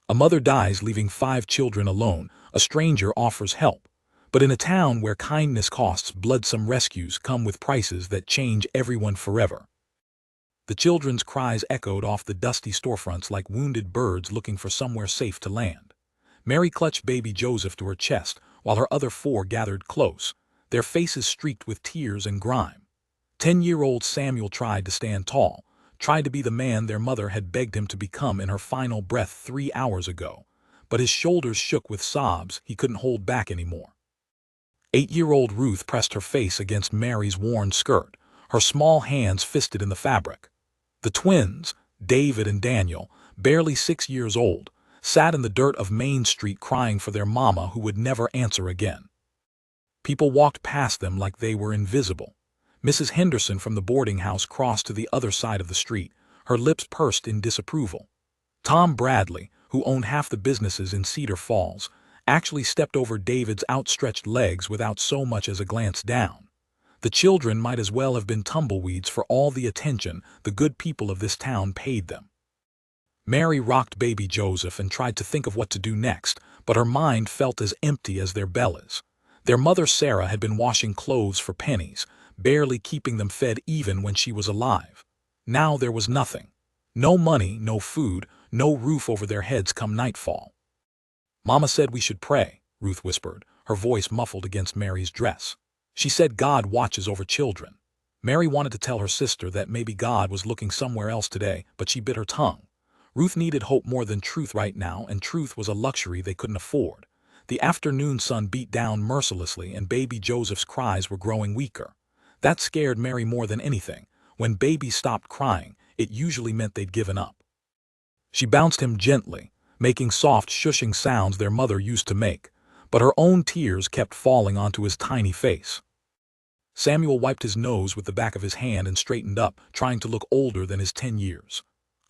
A mother dies leaving 5 children alone. A stranger offers help. But in a town where kindness costs blood, some rescues come with prices that change everyone forever. The children's cries echoed off the dusty storefronts like wounded birds looking for somewhere safe to land. Mary clutched baby Joseph to her chest while her other 4 gathered close, their faces streaked with tears and grime. 10-year-old Samuel tried to stand tall, tried to be the man their mother had begged him to become in her final breath 3 hours ago, but his shoulders shook with sobs he couldn't hold back anymore. 8-year-old Ruth pressed her face against Mary's worn skirt, her small hands fisted in the fabric. The twins, David and Daniel, barely 6 years old, sat in the dirt of Main Street crying for their mama who would never answer again. People walked past them like they were invisible. Mrs. Henderson from the boarding house crossed to the other side of the street, her lips pursed in disapproval. Tom Bradley, who owned half the businesses in Cedar Falls, actually stepped over David's outstretched legs without so much as a glance down. The children might as well have been tumbleweeds for all the attention the good people of this town paid them. Mary rocked baby Joseph and tried to think of what to do next, but her mind felt as empty as their bellies. Their mother Sarah had been washing clothes for pennies, barely keeping them fed even when she was alive. Now there was nothing. No money, no food, no roof over their heads come nightfall. "Mama said we should pray," Ruth whispered, her voice muffled against Mary's dress. "She said God watches over children." Mary wanted to tell her sister that maybe God was looking somewhere else today, but she bit her tongue. Ruth needed hope more than truth right now, and truth was a luxury they couldn't afford. The afternoon sun beat down mercilessly, and baby Joseph's cries were growing weaker. That scared Mary more than anything. When babies stopped crying, it usually meant they'd given up. She bounced him gently, making soft shushing sounds their mother used to make, but her own tears kept falling onto his tiny face. Samuel wiped his nose with the back of his hand and straightened up, trying to look older than his 10 years.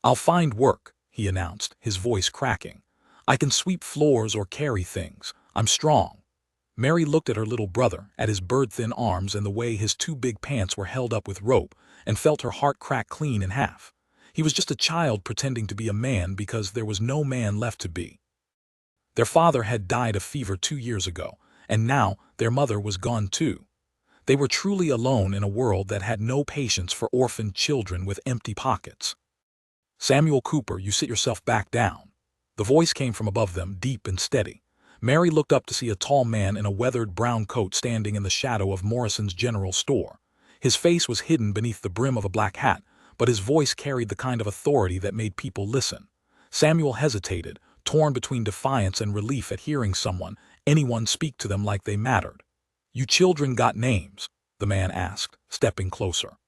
"I'll find work," he announced, his voice cracking. "I can sweep floors or carry things. I'm strong." Mary looked at her little brother, at his bird-thin arms and the way his 2 big pants were held up with rope, and felt her heart crack clean in half. He was just a child pretending to be a man because there was no man left to be. Their father had died of fever 2 years ago, and now their mother was gone too. They were truly alone in a world that had no patience for orphaned children with empty pockets. "Samuel Cooper, you sit yourself back down." The voice came from above them, deep and steady. Mary looked up to see a tall man in a weathered brown coat standing in the shadow of Morrison's general store. His face was hidden beneath the brim of a black hat, but his voice carried the kind of authority that made people listen. Samuel hesitated, torn between defiance and relief at hearing anyone speak to them like they mattered. "You children got names?" the man asked, stepping closer.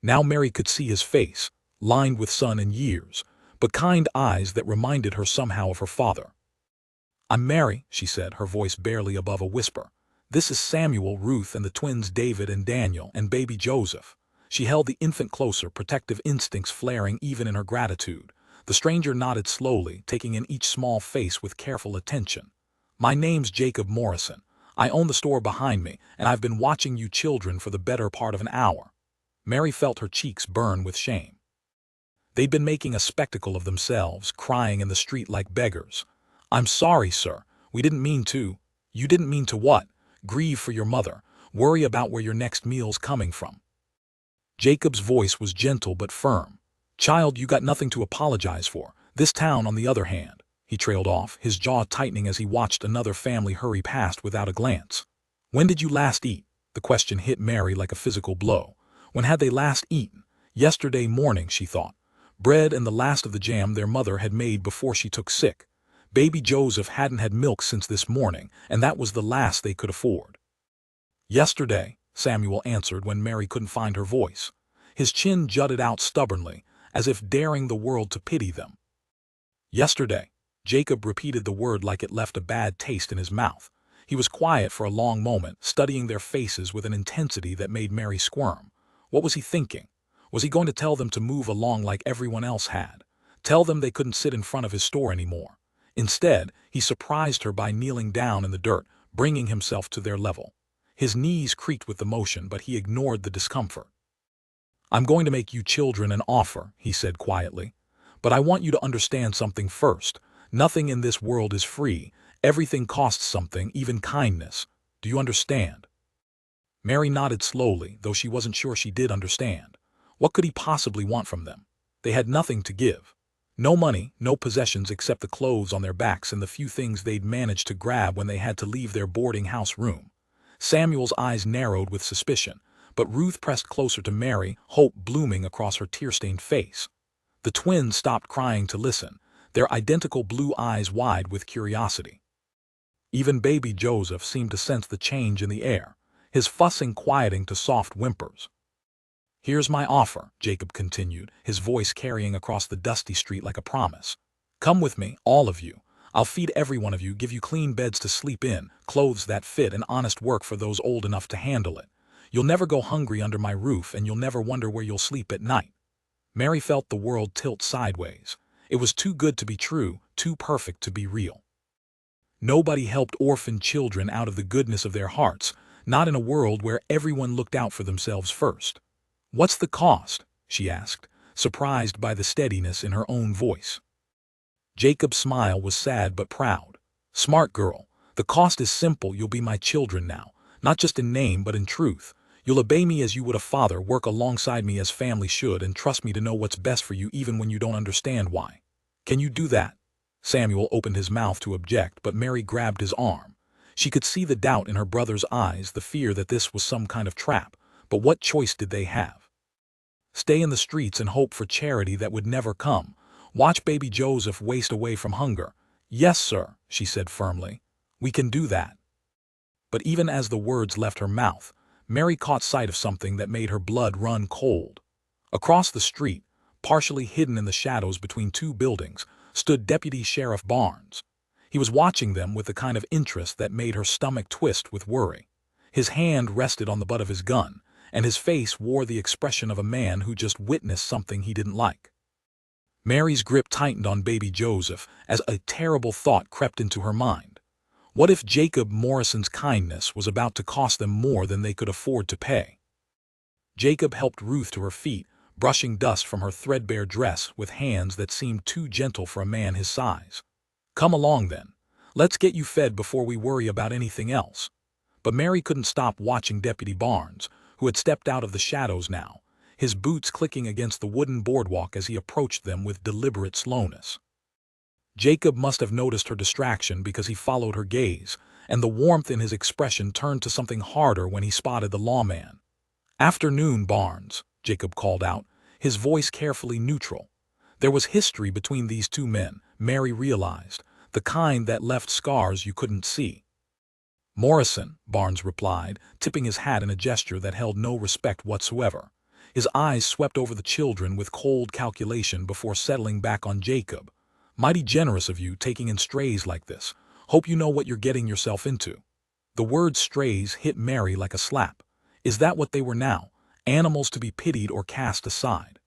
Now Mary could see his face, lined with sun and years, but kind eyes that reminded her somehow of her father. "I'm Mary," she said, her voice barely above a whisper. "This is Samuel, Ruth, and the twins David and Daniel, and baby Joseph." She held the infant closer, protective instincts flaring even in her gratitude. The stranger nodded slowly, taking in each small face with careful attention. "My name's Jacob Morrison. I own the store behind me, and I've been watching you children for the better part of an hour." Mary felt her cheeks burn with shame. They'd been making a spectacle of themselves, crying in the street like beggars. "I'm sorry, sir. We didn't mean to." "You didn't mean to what?" "Grieve for your mother. Worry about where your next meal's coming from." Jacob's voice was gentle but firm. "Child, you got nothing to apologize for. This town, on the other hand," he trailed off, his jaw tightening as he watched another family hurry past without a glance. "When did you last eat?" The question hit Mary like a physical blow. When had they last eaten? Yesterday morning, she thought. Bread and the last of the jam their mother had made before she took sick. Baby Joseph hadn't had milk since this morning, and that was the last they could afford. "Yesterday," Samuel answered when Mary couldn't find her voice. His chin jutted out stubbornly, as if daring the world to pity them. "Yesterday." Jacob repeated the word like it left a bad taste in his mouth. He was quiet for a long moment, studying their faces with an intensity that made Mary squirm. What was he thinking? Was he going to tell them to move along like everyone else had? Tell them they couldn't sit in front of his store anymore? Instead, he surprised her by kneeling down in the dirt, bringing himself to their level. His knees creaked with emotion, but he ignored the discomfort. "I'm going to make you children an offer," he said quietly. "But I want you to understand something first. Nothing in this world is free. Everything costs something, even kindness. Do you understand? Mary nodded slowly, though she wasn't sure she did understand. What could he possibly want from them? They had nothing to give. No money, no possessions except the clothes on their backs and the few things they'd managed to grab when they had to leave their boarding house room. Samuel's eyes narrowed with suspicion, but Ruth pressed closer to Mary, hope blooming across her tear-stained face. The twins stopped crying to listen, their identical blue eyes wide with curiosity. Even baby Joseph seemed to sense the change in the air, his fussing quieting to soft whimpers. "Here's my offer," Jacob continued, his voice carrying across the dusty street like a promise. "Come with me, all of you. I'll feed every one of you, give you clean beds to sleep in, clothes that fit, and honest work for those old enough to handle it. You'll never go hungry under my roof, and you'll never wonder where you'll sleep at night." Mary felt the world tilt sideways. It was too good to be true, too perfect to be real. Nobody helped orphan children out of the goodness of their hearts, not in a world where everyone looked out for themselves first. "What's the cost?" she asked, surprised by the steadiness in her own voice. Jacob's smile was sad but proud. "Smart girl, the cost is simple. You'll be my children now, not just in name but in truth. You'll obey me as you would a father, work alongside me as family should, and trust me to know what's best for you even when you don't understand why. Can you do that?" Samuel opened his mouth to object, but Mary grabbed his arm. She could see the doubt in her brother's eyes, the fear that this was some kind of trap, but what choice did they have? Stay in the streets and hope for charity that would never come. Watch baby Joseph waste away from hunger. "Yes, sir," she said firmly. "We can do that." But even as the words left her mouth, Mary caught sight of something that made her blood run cold. Across the street, partially hidden in the shadows between two buildings, stood Deputy Sheriff Barnes. He was watching them with the kind of interest that made her stomach twist with worry. His hand rested on the butt of his gun, and his face wore the expression of a man who just witnessed something he didn't like. Mary's grip tightened on baby Joseph as a terrible thought crept into her mind. What if Jacob Morrison's kindness was about to cost them more than they could afford to pay? Jacob helped Ruth to her feet, brushing dust from her threadbare dress with hands that seemed too gentle for a man his size. "Come along then. Let's get you fed before we worry about anything else." But Mary couldn't stop watching Deputy Barnes, who had stepped out of the shadows now, his boots clicking against the wooden boardwalk as he approached them with deliberate slowness. Jacob must have noticed her distraction because he followed her gaze, and the warmth in his expression turned to something harder when he spotted the lawman. "Afternoon, Barnes," Jacob called out, his voice carefully neutral. There was history between these two men, Mary realized, the kind that left scars you couldn't see. "Morrison," Barnes replied, tipping his hat in a gesture that held no respect whatsoever. His eyes swept over the children with cold calculation before settling back on Jacob. "Mighty generous of you, taking in strays like this. Hope you know what you're getting yourself into." The word strays hit Mary like a slap. Is that what they were now? Animals to be pitied or cast aside?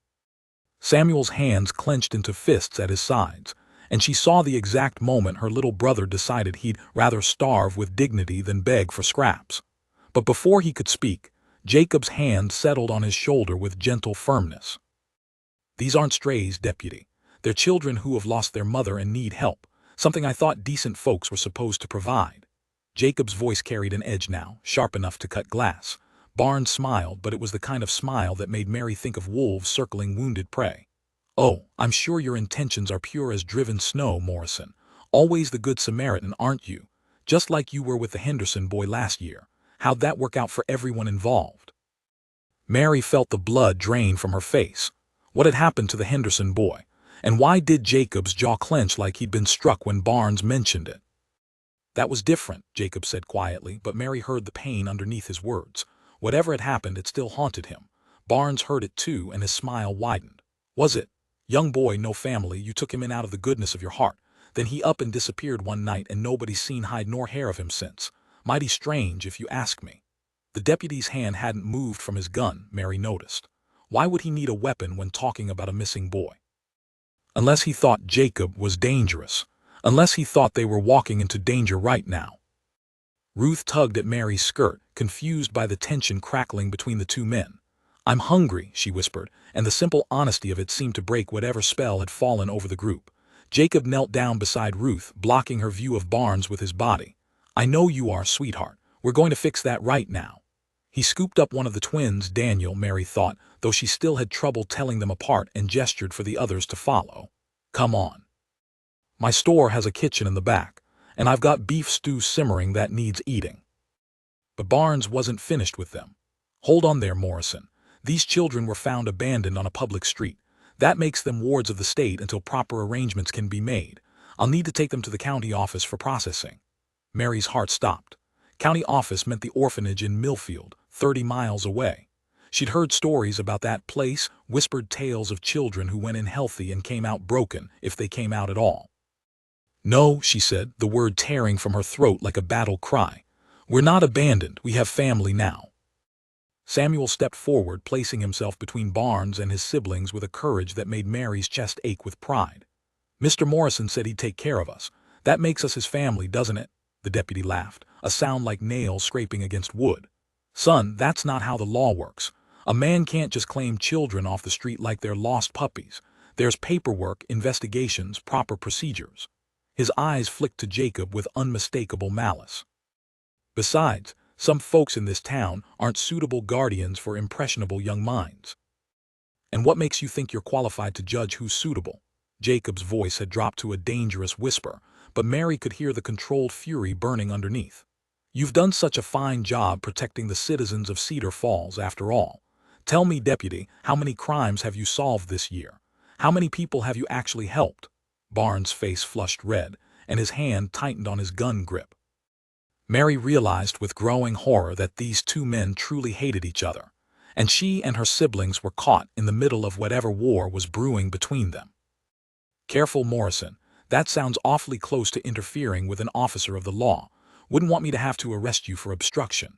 Samuel's hands clenched into fists at his sides, and she saw the exact moment her little brother decided he'd rather starve with dignity than beg for scraps. But before he could speak, Jacob's hand settled on his shoulder with gentle firmness. "These aren't strays, Deputy. They're children who have lost their mother and need help, something I thought decent folks were supposed to provide." Jacob's voice carried an edge now, sharp enough to cut glass. Barnes smiled, but it was the kind of smile that made Mary think of wolves circling wounded prey. "Oh, I'm sure your intentions are pure as driven snow, Morrison. Always the good Samaritan, aren't you? Just like you were with the Henderson boy last year. How'd that work out for everyone involved?" Mary felt the blood drain from her face. What had happened to the Henderson boy? And why did Jacob's jaw clench like he'd been struck when Barnes mentioned it? "That was different," Jacob said quietly, but Mary heard the pain underneath his words. Whatever had happened, it still haunted him. Barnes heard it too, and his smile widened. "Was it? Young boy, no family, you took him in out of the goodness of your heart. Then he up and disappeared one night and nobody's seen hide nor hair of him since. Mighty strange, if you ask me." The deputy's hand hadn't moved from his gun, Mary noticed. Why would he need a weapon when talking about a missing boy? Unless he thought Jacob was dangerous. Unless he thought they were walking into danger right now. Ruth tugged at Mary's skirt, confused by the tension crackling between the two men. "I'm hungry," she whispered, and the simple honesty of it seemed to break whatever spell had fallen over the group. Jacob knelt down beside Ruth, blocking her view of Barnes with his body. "I know you are, sweetheart. We're going to fix that right now." He scooped up one of the twins, Daniel, Mary thought, though she still had trouble telling them apart, and gestured for the others to follow. "Come on. My store has a kitchen in the back, and I've got beef stew simmering that needs eating." But Barnes wasn't finished with them. "Hold on there, Morrison. These children were found abandoned on a public street. That makes them wards of the state until proper arrangements can be made. I'll need to take them to the county office for processing." Mary's heart stopped. County office meant the orphanage in Millfield, 30 miles away. She'd heard stories about that place, whispered tales of children who went in healthy and came out broken, if they came out at all. "No," she said, the word tearing from her throat like a battle cry. "We're not abandoned. We have family now." Samuel stepped forward, placing himself between Barnes and his siblings with a courage that made Mary's chest ache with pride. "Mr. Morrison said he'd take care of us. That makes us his family, doesn't it?" The deputy laughed, a sound like nails scraping against wood. "Son, that's not how the law works. A man can't just claim children off the street like they're lost puppies. There's paperwork, investigations, proper procedures." His eyes flicked to Jacob with unmistakable malice. "Besides, some folks in this town aren't suitable guardians for impressionable young minds." "And what makes you think you're qualified to judge who's suitable?" Jacob's voice had dropped to a dangerous whisper, but Mary could hear the controlled fury burning underneath. "You've done such a fine job protecting the citizens of Cedar Falls, after all. Tell me, deputy, how many crimes have you solved this year? How many people have you actually helped?" Barnes' face flushed red, and his hand tightened on his gun grip. Mary realized with growing horror that these two men truly hated each other, and she and her siblings were caught in the middle of whatever war was brewing between them. "Careful, Morrison. That sounds awfully close to interfering with an officer of the law. Wouldn't want me to have to arrest you for obstruction."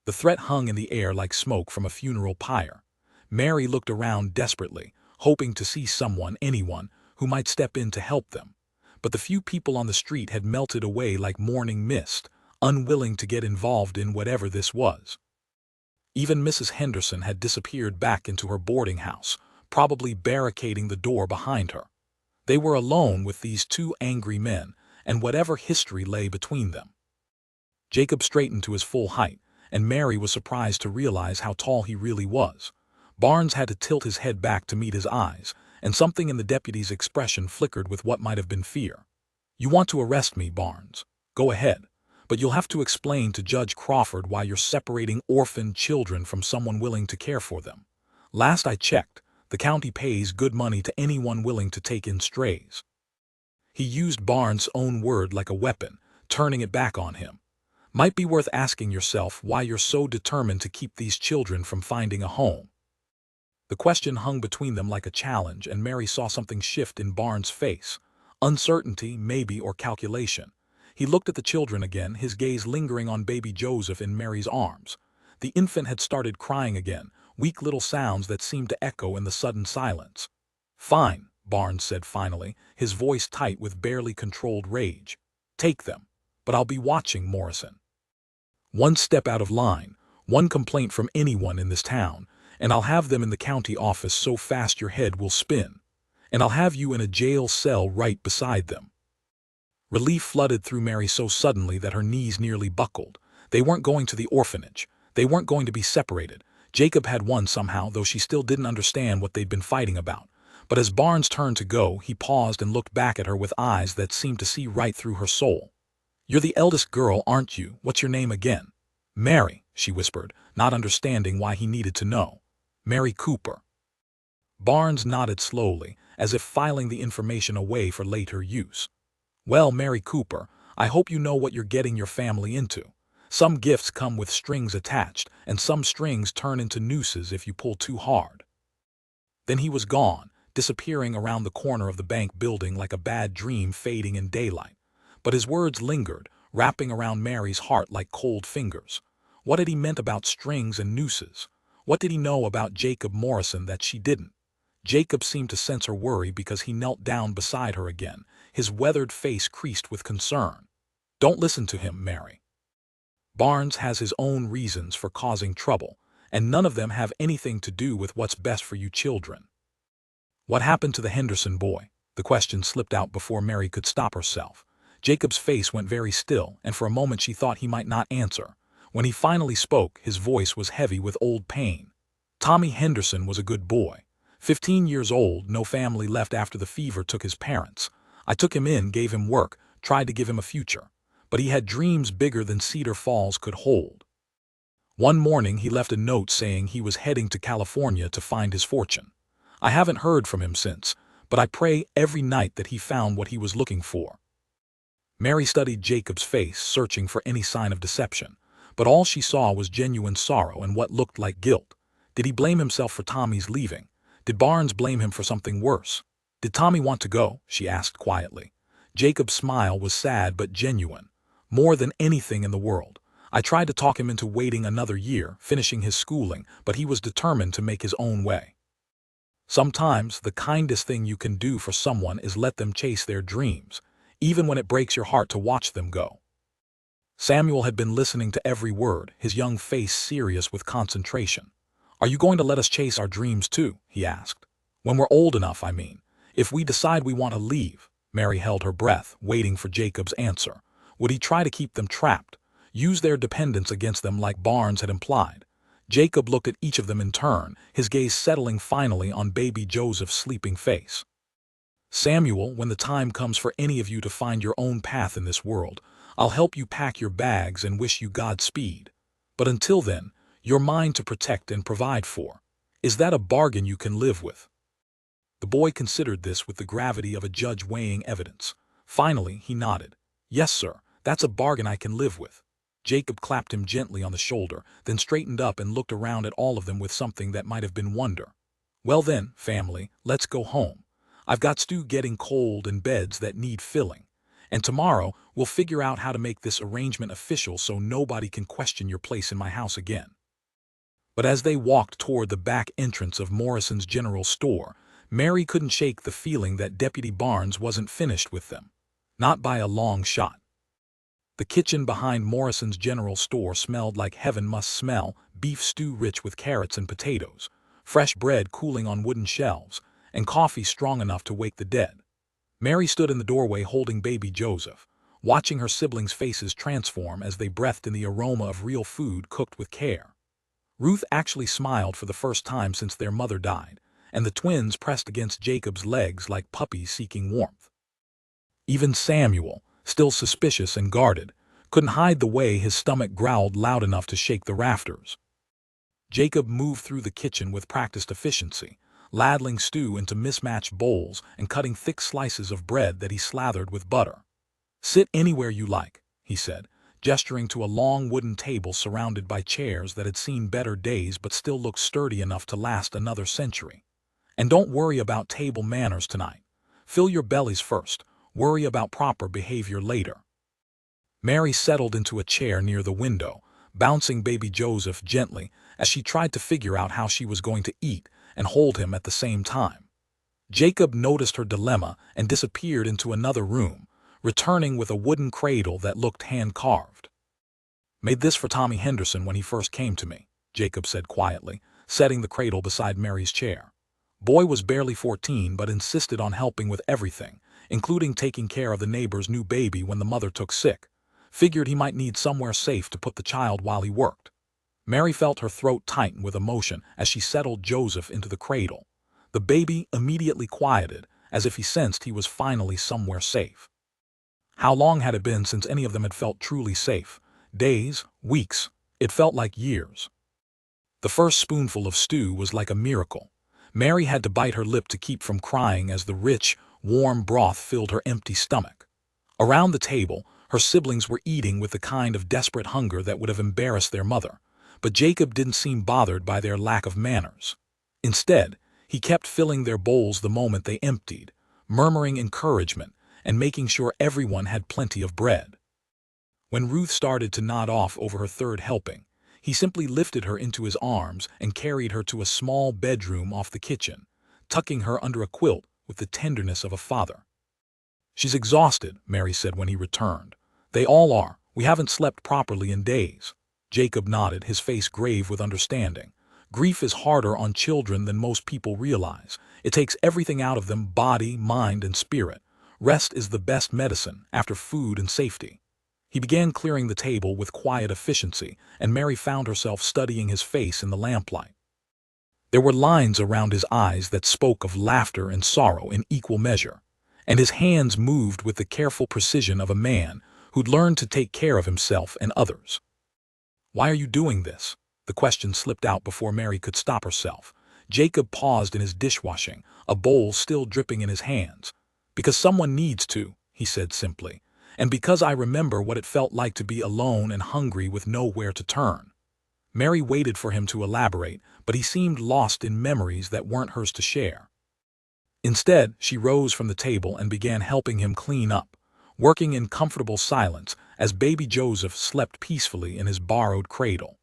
The threat hung in the air like smoke from a funeral pyre. Mary looked around desperately, hoping to see someone, anyone, who might step in to help them. But the few people on the street had melted away like morning mist, unwilling to get involved in whatever this was. Even Mrs. Henderson had disappeared back into her boarding house, probably barricading the door behind her. They were alone with these two angry men, and whatever history lay between them. Jacob straightened to his full height, and Mary was surprised to realize how tall he really was. Barnes had to tilt his head back to meet his eyes, and something in the deputy's expression flickered with what might have been fear. "You want to arrest me, Barnes? Go ahead. But you'll have to explain to Judge Crawford why you're separating orphaned children from someone willing to care for them. Last I checked, the county pays good money to anyone willing to take in strays." He used Barnes' own word like a weapon, turning it back on him. "Might be worth asking yourself why you're so determined to keep these children from finding a home." The question hung between them like a challenge, and Mary saw something shift in Barnes' face. Uncertainty, maybe, or calculation. He looked at the children again, his gaze lingering on baby Joseph in Mary's arms. The infant had started crying again, weak little sounds that seemed to echo in the sudden silence. "Fine," Barnes said finally, his voice tight with barely controlled rage. "Take them. But I'll be watching, Morrison. One step out of line, one complaint from anyone in this town, and I'll have them in the county office so fast your head will spin. And I'll have you in a jail cell right beside them." Relief flooded through Mary so suddenly that her knees nearly buckled. They weren't going to the orphanage. They weren't going to be separated. Jacob had won somehow, though she still didn't understand what they'd been fighting about. But as Barnes turned to go, he paused and looked back at her with eyes that seemed to see right through her soul. "You're the eldest girl, aren't you? What's your name again?" "Mary," she whispered, not understanding why he needed to know. "Mary Cooper." Barnes nodded slowly, as if filing the information away for later use. "Well, Mary Cooper, I hope you know what you're getting your family into. Some gifts come with strings attached, and some strings turn into nooses if you pull too hard." Then he was gone, disappearing around the corner of the bank building like a bad dream fading in daylight. But his words lingered, wrapping around Mary's heart like cold fingers. What had he meant about strings and nooses? What did he know about Jacob Morrison that she didn't? Jacob seemed to sense her worry because he knelt down beside her again, his weathered face creased with concern. "Don't listen to him, Mary. Barnes has his own reasons for causing trouble, and none of them have anything to do with what's best for you children." "What happened to the Henderson boy?" The question slipped out before Mary could stop herself. Jacob's face went very still, and for a moment she thought he might not answer. When he finally spoke, his voice was heavy with old pain. Tommy Henderson was a good boy. 15 years old, no family left after the fever took his parents. I took him in, gave him work, tried to give him a future. But he had dreams bigger than Cedar Falls could hold. One morning he left a note saying he was heading to California to find his fortune. I haven't heard from him since, but I pray every night that he found what he was looking for. Mary studied Jacob's face, searching for any sign of deception, but all she saw was genuine sorrow and what looked like guilt. Did he blame himself for Tommy's leaving? Did Barnes blame him for something worse? Did Tommy want to go? She asked quietly. Jacob's smile was sad but genuine. More than anything in the world. I tried to talk him into waiting another year, finishing his schooling, but he was determined to make his own way. Sometimes the kindest thing you can do for someone is let them chase their dreams, even when it breaks your heart to watch them go. Samuel had been listening to every word, his young face serious with concentration. Are you going to let us chase our dreams too? He asked. When we're old enough, I mean. If we decide we want to leave. Mary held her breath, waiting for Jacob's answer. Would he try to keep them trapped? Use their dependence against them like Barnes had implied? Jacob looked at each of them in turn, his gaze settling finally on baby Joseph's sleeping face. Samuel, when the time comes for any of you to find your own path in this world, I'll help you pack your bags and wish you Godspeed. But until then, you're mine to protect and provide for. Is that a bargain you can live with? The boy considered this with the gravity of a judge weighing evidence. Finally, he nodded. Yes, sir, that's a bargain I can live with. Jacob clapped him gently on the shoulder, then straightened up and looked around at all of them with something that might have been wonder. Well then, family, let's go home. I've got stew getting cold and beds that need filling. And tomorrow, we'll figure out how to make this arrangement official so nobody can question your place in my house again. But as they walked toward the back entrance of Morrison's General Store, Mary couldn't shake the feeling that Deputy Barnes wasn't finished with them. Not by a long shot. The kitchen behind Morrison's General Store smelled like heaven must smell, beef stew rich with carrots and potatoes, fresh bread cooling on wooden shelves, and coffee strong enough to wake the dead. Mary stood in the doorway holding baby Joseph, watching her siblings' faces transform as they breathed in the aroma of real food cooked with care. Ruth actually smiled for the first time since their mother died, and the twins pressed against Jacob's legs like puppies seeking warmth. Even Samuel, still suspicious and guarded, couldn't hide the way his stomach growled loud enough to shake the rafters. Jacob moved through the kitchen with practiced efficiency, ladling stew into mismatched bowls and cutting thick slices of bread that he slathered with butter. Sit anywhere you like, he said, gesturing to a long wooden table surrounded by chairs that had seen better days but still looked sturdy enough to last another century. And don't worry about table manners tonight. Fill your bellies first. Worry about proper behavior later. Mary settled into a chair near the window, bouncing baby Joseph gently as she tried to figure out how she was going to eat and hold him at the same time. Jacob noticed her dilemma and disappeared into another room, returning with a wooden cradle that looked hand-carved. Made this for Tommy Henderson when he first came to me, Jacob said quietly, setting the cradle beside Mary's chair. Boy was barely 14 but insisted on helping with everything, including taking care of the neighbor's new baby when the mother took sick. Figured he might need somewhere safe to put the child while he worked. Mary felt her throat tighten with emotion as she settled Joseph into the cradle. The baby immediately quieted, as if he sensed he was finally somewhere safe. How long had it been since any of them had felt truly safe? Days, weeks, it felt like years. The first spoonful of stew was like a miracle. Mary had to bite her lip to keep from crying as the rich, warm broth filled her empty stomach. Around the table, her siblings were eating with the kind of desperate hunger that would have embarrassed their mother, but Jacob didn't seem bothered by their lack of manners. Instead, he kept filling their bowls the moment they emptied, murmuring encouragement and making sure everyone had plenty of bread. When Ruth started to nod off over her third helping, he simply lifted her into his arms and carried her to a small bedroom off the kitchen, tucking her under a quilt with the tenderness of a father. She's exhausted, Mary said when he returned. They all are. We haven't slept properly in days. Jacob nodded, his face grave with understanding. Grief is harder on children than most people realize. It takes everything out of them, body, mind, and spirit. Rest is the best medicine after food and safety. He began clearing the table with quiet efficiency, and Mary found herself studying his face in the lamplight. There were lines around his eyes that spoke of laughter and sorrow in equal measure, and his hands moved with the careful precision of a man who'd learned to take care of himself and others. "Why are you doing this?" The question slipped out before Mary could stop herself. Jacob paused in his dishwashing, a bowl still dripping in his hands. "Because someone needs to," he said simply, "and because I remember what it felt like to be alone and hungry with nowhere to turn." Mary waited for him to elaborate, but he seemed lost in memories that weren't hers to share. Instead, she rose from the table and began helping him clean up, working in comfortable silence as baby Joseph slept peacefully in his borrowed cradle.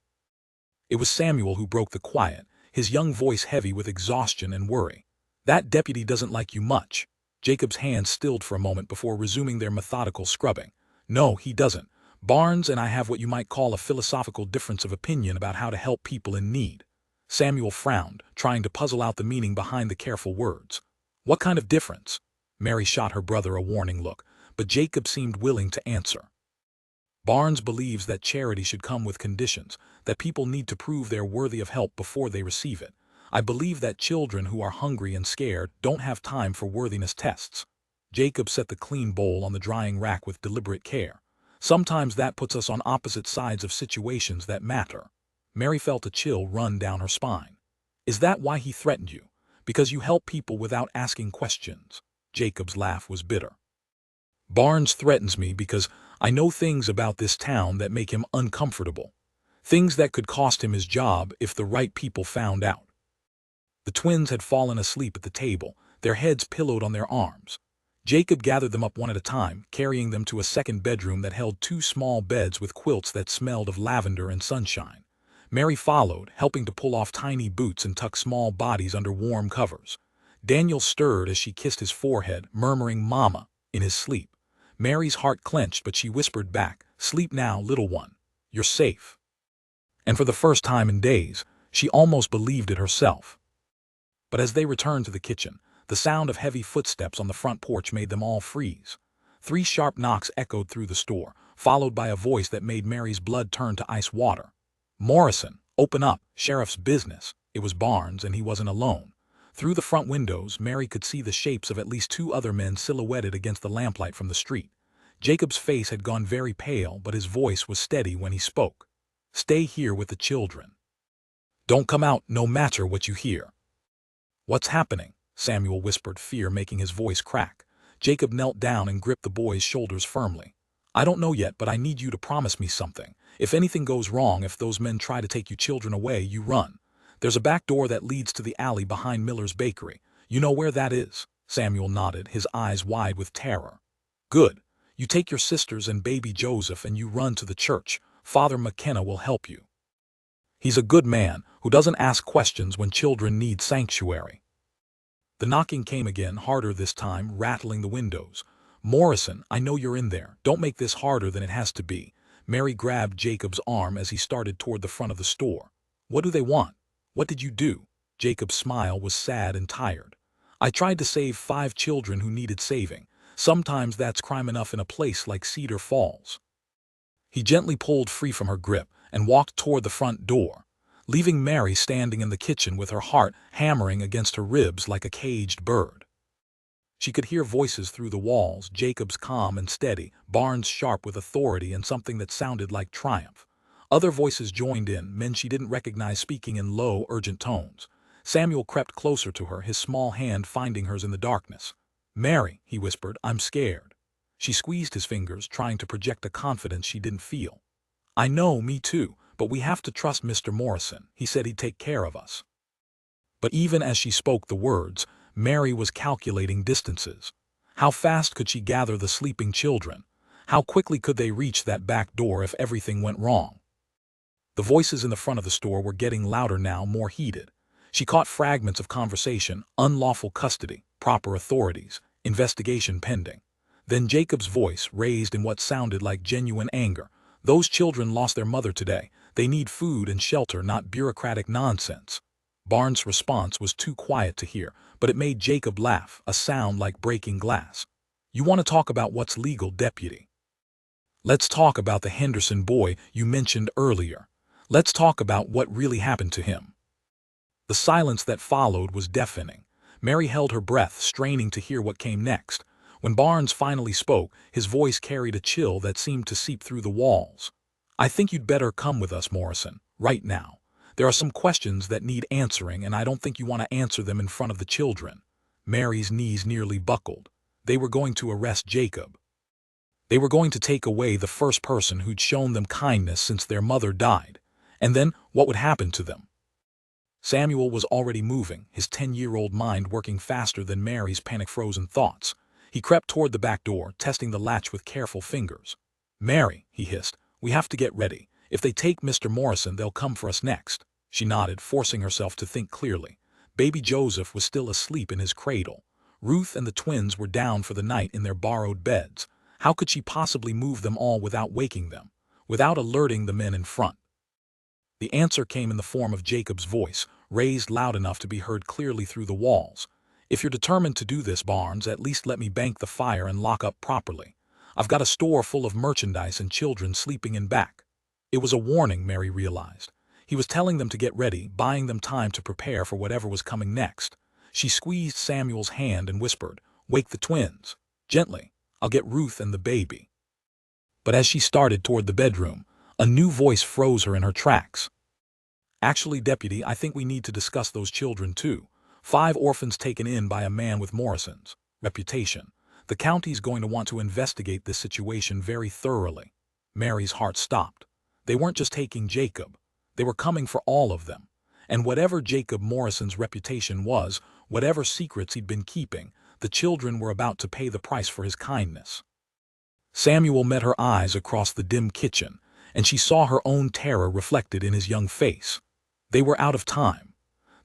It was Samuel who broke the quiet, his young voice heavy with exhaustion and worry. "That deputy doesn't like you much." Jacob's hands stilled for a moment before resuming their methodical scrubbing. "No, he doesn't. Barnes and I have what you might call a philosophical difference of opinion about how to help people in need." Samuel frowned, trying to puzzle out the meaning behind the careful words. "What kind of difference?" Mary shot her brother a warning look, but Jacob seemed willing to answer. "Barnes believes that charity should come with conditions, that people need to prove they're worthy of help before they receive it. I believe that children who are hungry and scared don't have time for worthiness tests." Jacob set the clean bowl on the drying rack with deliberate care. "Sometimes that puts us on opposite sides of situations that matter." Mary felt a chill run down her spine. "Is that why he threatened you? Because you help people without asking questions?" Jacob's laugh was bitter. "Barnes threatens me because I know things about this town that make him uncomfortable. Things that could cost him his job if the right people found out." The twins had fallen asleep at the table, their heads pillowed on their arms. Jacob gathered them up one at a time, carrying them to a second bedroom that held two small beds with quilts that smelled of lavender and sunshine. Mary followed, helping to pull off tiny boots and tuck small bodies under warm covers. Daniel stirred as she kissed his forehead, murmuring "Mama" in his sleep. Mary's heart clenched, but she whispered back, "Sleep now, little one. You're safe." And for the first time in days, she almost believed it herself. But as they returned to the kitchen, the sound of heavy footsteps on the front porch made them all freeze. 3 sharp knocks echoed through the store, followed by a voice that made Mary's blood turn to ice water. "Morrison, open up, sheriff's business." It was Barnes, and he wasn't alone. Through the front windows, Mary could see the shapes of at least 2 other men silhouetted against the lamplight from the street. Jacob's face had gone very pale, but his voice was steady when he spoke. "Stay here with the children. Don't come out no matter what you hear." "What's happening?" Samuel whispered, fear making his voice crack. Jacob knelt down and gripped the boy's shoulders firmly. "I don't know yet, but I need you to promise me something. If anything goes wrong, if those men try to take you children away, you run. There's a back door that leads to the alley behind Miller's bakery. You know where that is?" Samuel nodded, his eyes wide with terror. "Good. You take your sisters and baby Joseph and you run to the church. Father McKenna will help you. He's a good man who doesn't ask questions when children need sanctuary." The knocking came again, harder this time, rattling the windows. "Morrison, I know you're in there. Don't make this harder than it has to be." Mary grabbed Jacob's arm as he started toward the front of the store. "What do they want? What did you do?" Jacob's smile was sad and tired. "I tried to save 5 children who needed saving. Sometimes that's crime enough in a place like Cedar Falls." He gently pulled free from her grip and walked toward the front door, leaving Mary standing in the kitchen with her heart hammering against her ribs like a caged bird. She could hear voices through the walls, Jacob's calm and steady, Barnes' sharp with authority and something that sounded like triumph. Other voices joined in, men she didn't recognize speaking in low, urgent tones. Samuel crept closer to her, his small hand finding hers in the darkness. "Mary," he whispered, "I'm scared." She squeezed his fingers, trying to project a confidence she didn't feel. "I know, me too, but we have to trust Mr. Morrison. He said he'd take care of us." But even as she spoke the words, Mary was calculating distances. How fast could she gather the sleeping children? How quickly could they reach that back door if everything went wrong? The voices in the front of the store were getting louder now, more heated. She caught fragments of conversation: unlawful custody, proper authorities, investigation pending. Then Jacob's voice, raised in what sounded like genuine anger. "Those children lost their mother today. They need food and shelter, not bureaucratic nonsense." Barnes' response was too quiet to hear, but it made Jacob laugh, a sound like breaking glass. "You want to talk about what's legal, deputy? Let's talk about the Henderson boy you mentioned earlier. Let's talk about what really happened to him." The silence that followed was deafening. Mary held her breath, straining to hear what came next. When Barnes finally spoke, his voice carried a chill that seemed to seep through the walls. "I think you'd better come with us, Morrison, right now. There are some questions that need answering, and I don't think you want to answer them in front of the children." Mary's knees nearly buckled. They were going to arrest Jacob. They were going to take away the first person who'd shown them kindness since their mother died. And then, what would happen to them? Samuel was already moving, his 10-year-old mind working faster than Mary's panic-frozen thoughts. He crept toward the back door, testing the latch with careful fingers. "Mary," he hissed, "we have to get ready. If they take Mr. Morrison, they'll come for us next." She nodded, forcing herself to think clearly. Baby Joseph was still asleep in his cradle. Ruth and the twins were down for the night in their borrowed beds. How could she possibly move them all without waking them, without alerting the men in front? The answer came in the form of Jacob's voice, raised loud enough to be heard clearly through the walls. "If you're determined to do this, Barnes, at least let me bank the fire and lock up properly. I've got a store full of merchandise and children sleeping in back." It was a warning, Mary realized. He was telling them to get ready, buying them time to prepare for whatever was coming next. She squeezed Samuel's hand and whispered, "Wake the twins. Gently. I'll get Ruth and the baby." But as she started toward the bedroom, a new voice froze her in her tracks. "Actually, Deputy, I think we need to discuss those children too. 5 orphans taken in by a man with Morrison's reputation. The county's going to want to investigate this situation very thoroughly." Mary's heart stopped. They weren't just taking Jacob. They were coming for all of them. And whatever Jacob Morrison's reputation was, whatever secrets he'd been keeping, the children were about to pay the price for his kindness. Samuel met her eyes across the dim kitchen, and she saw her own terror reflected in his young face. They were out of time.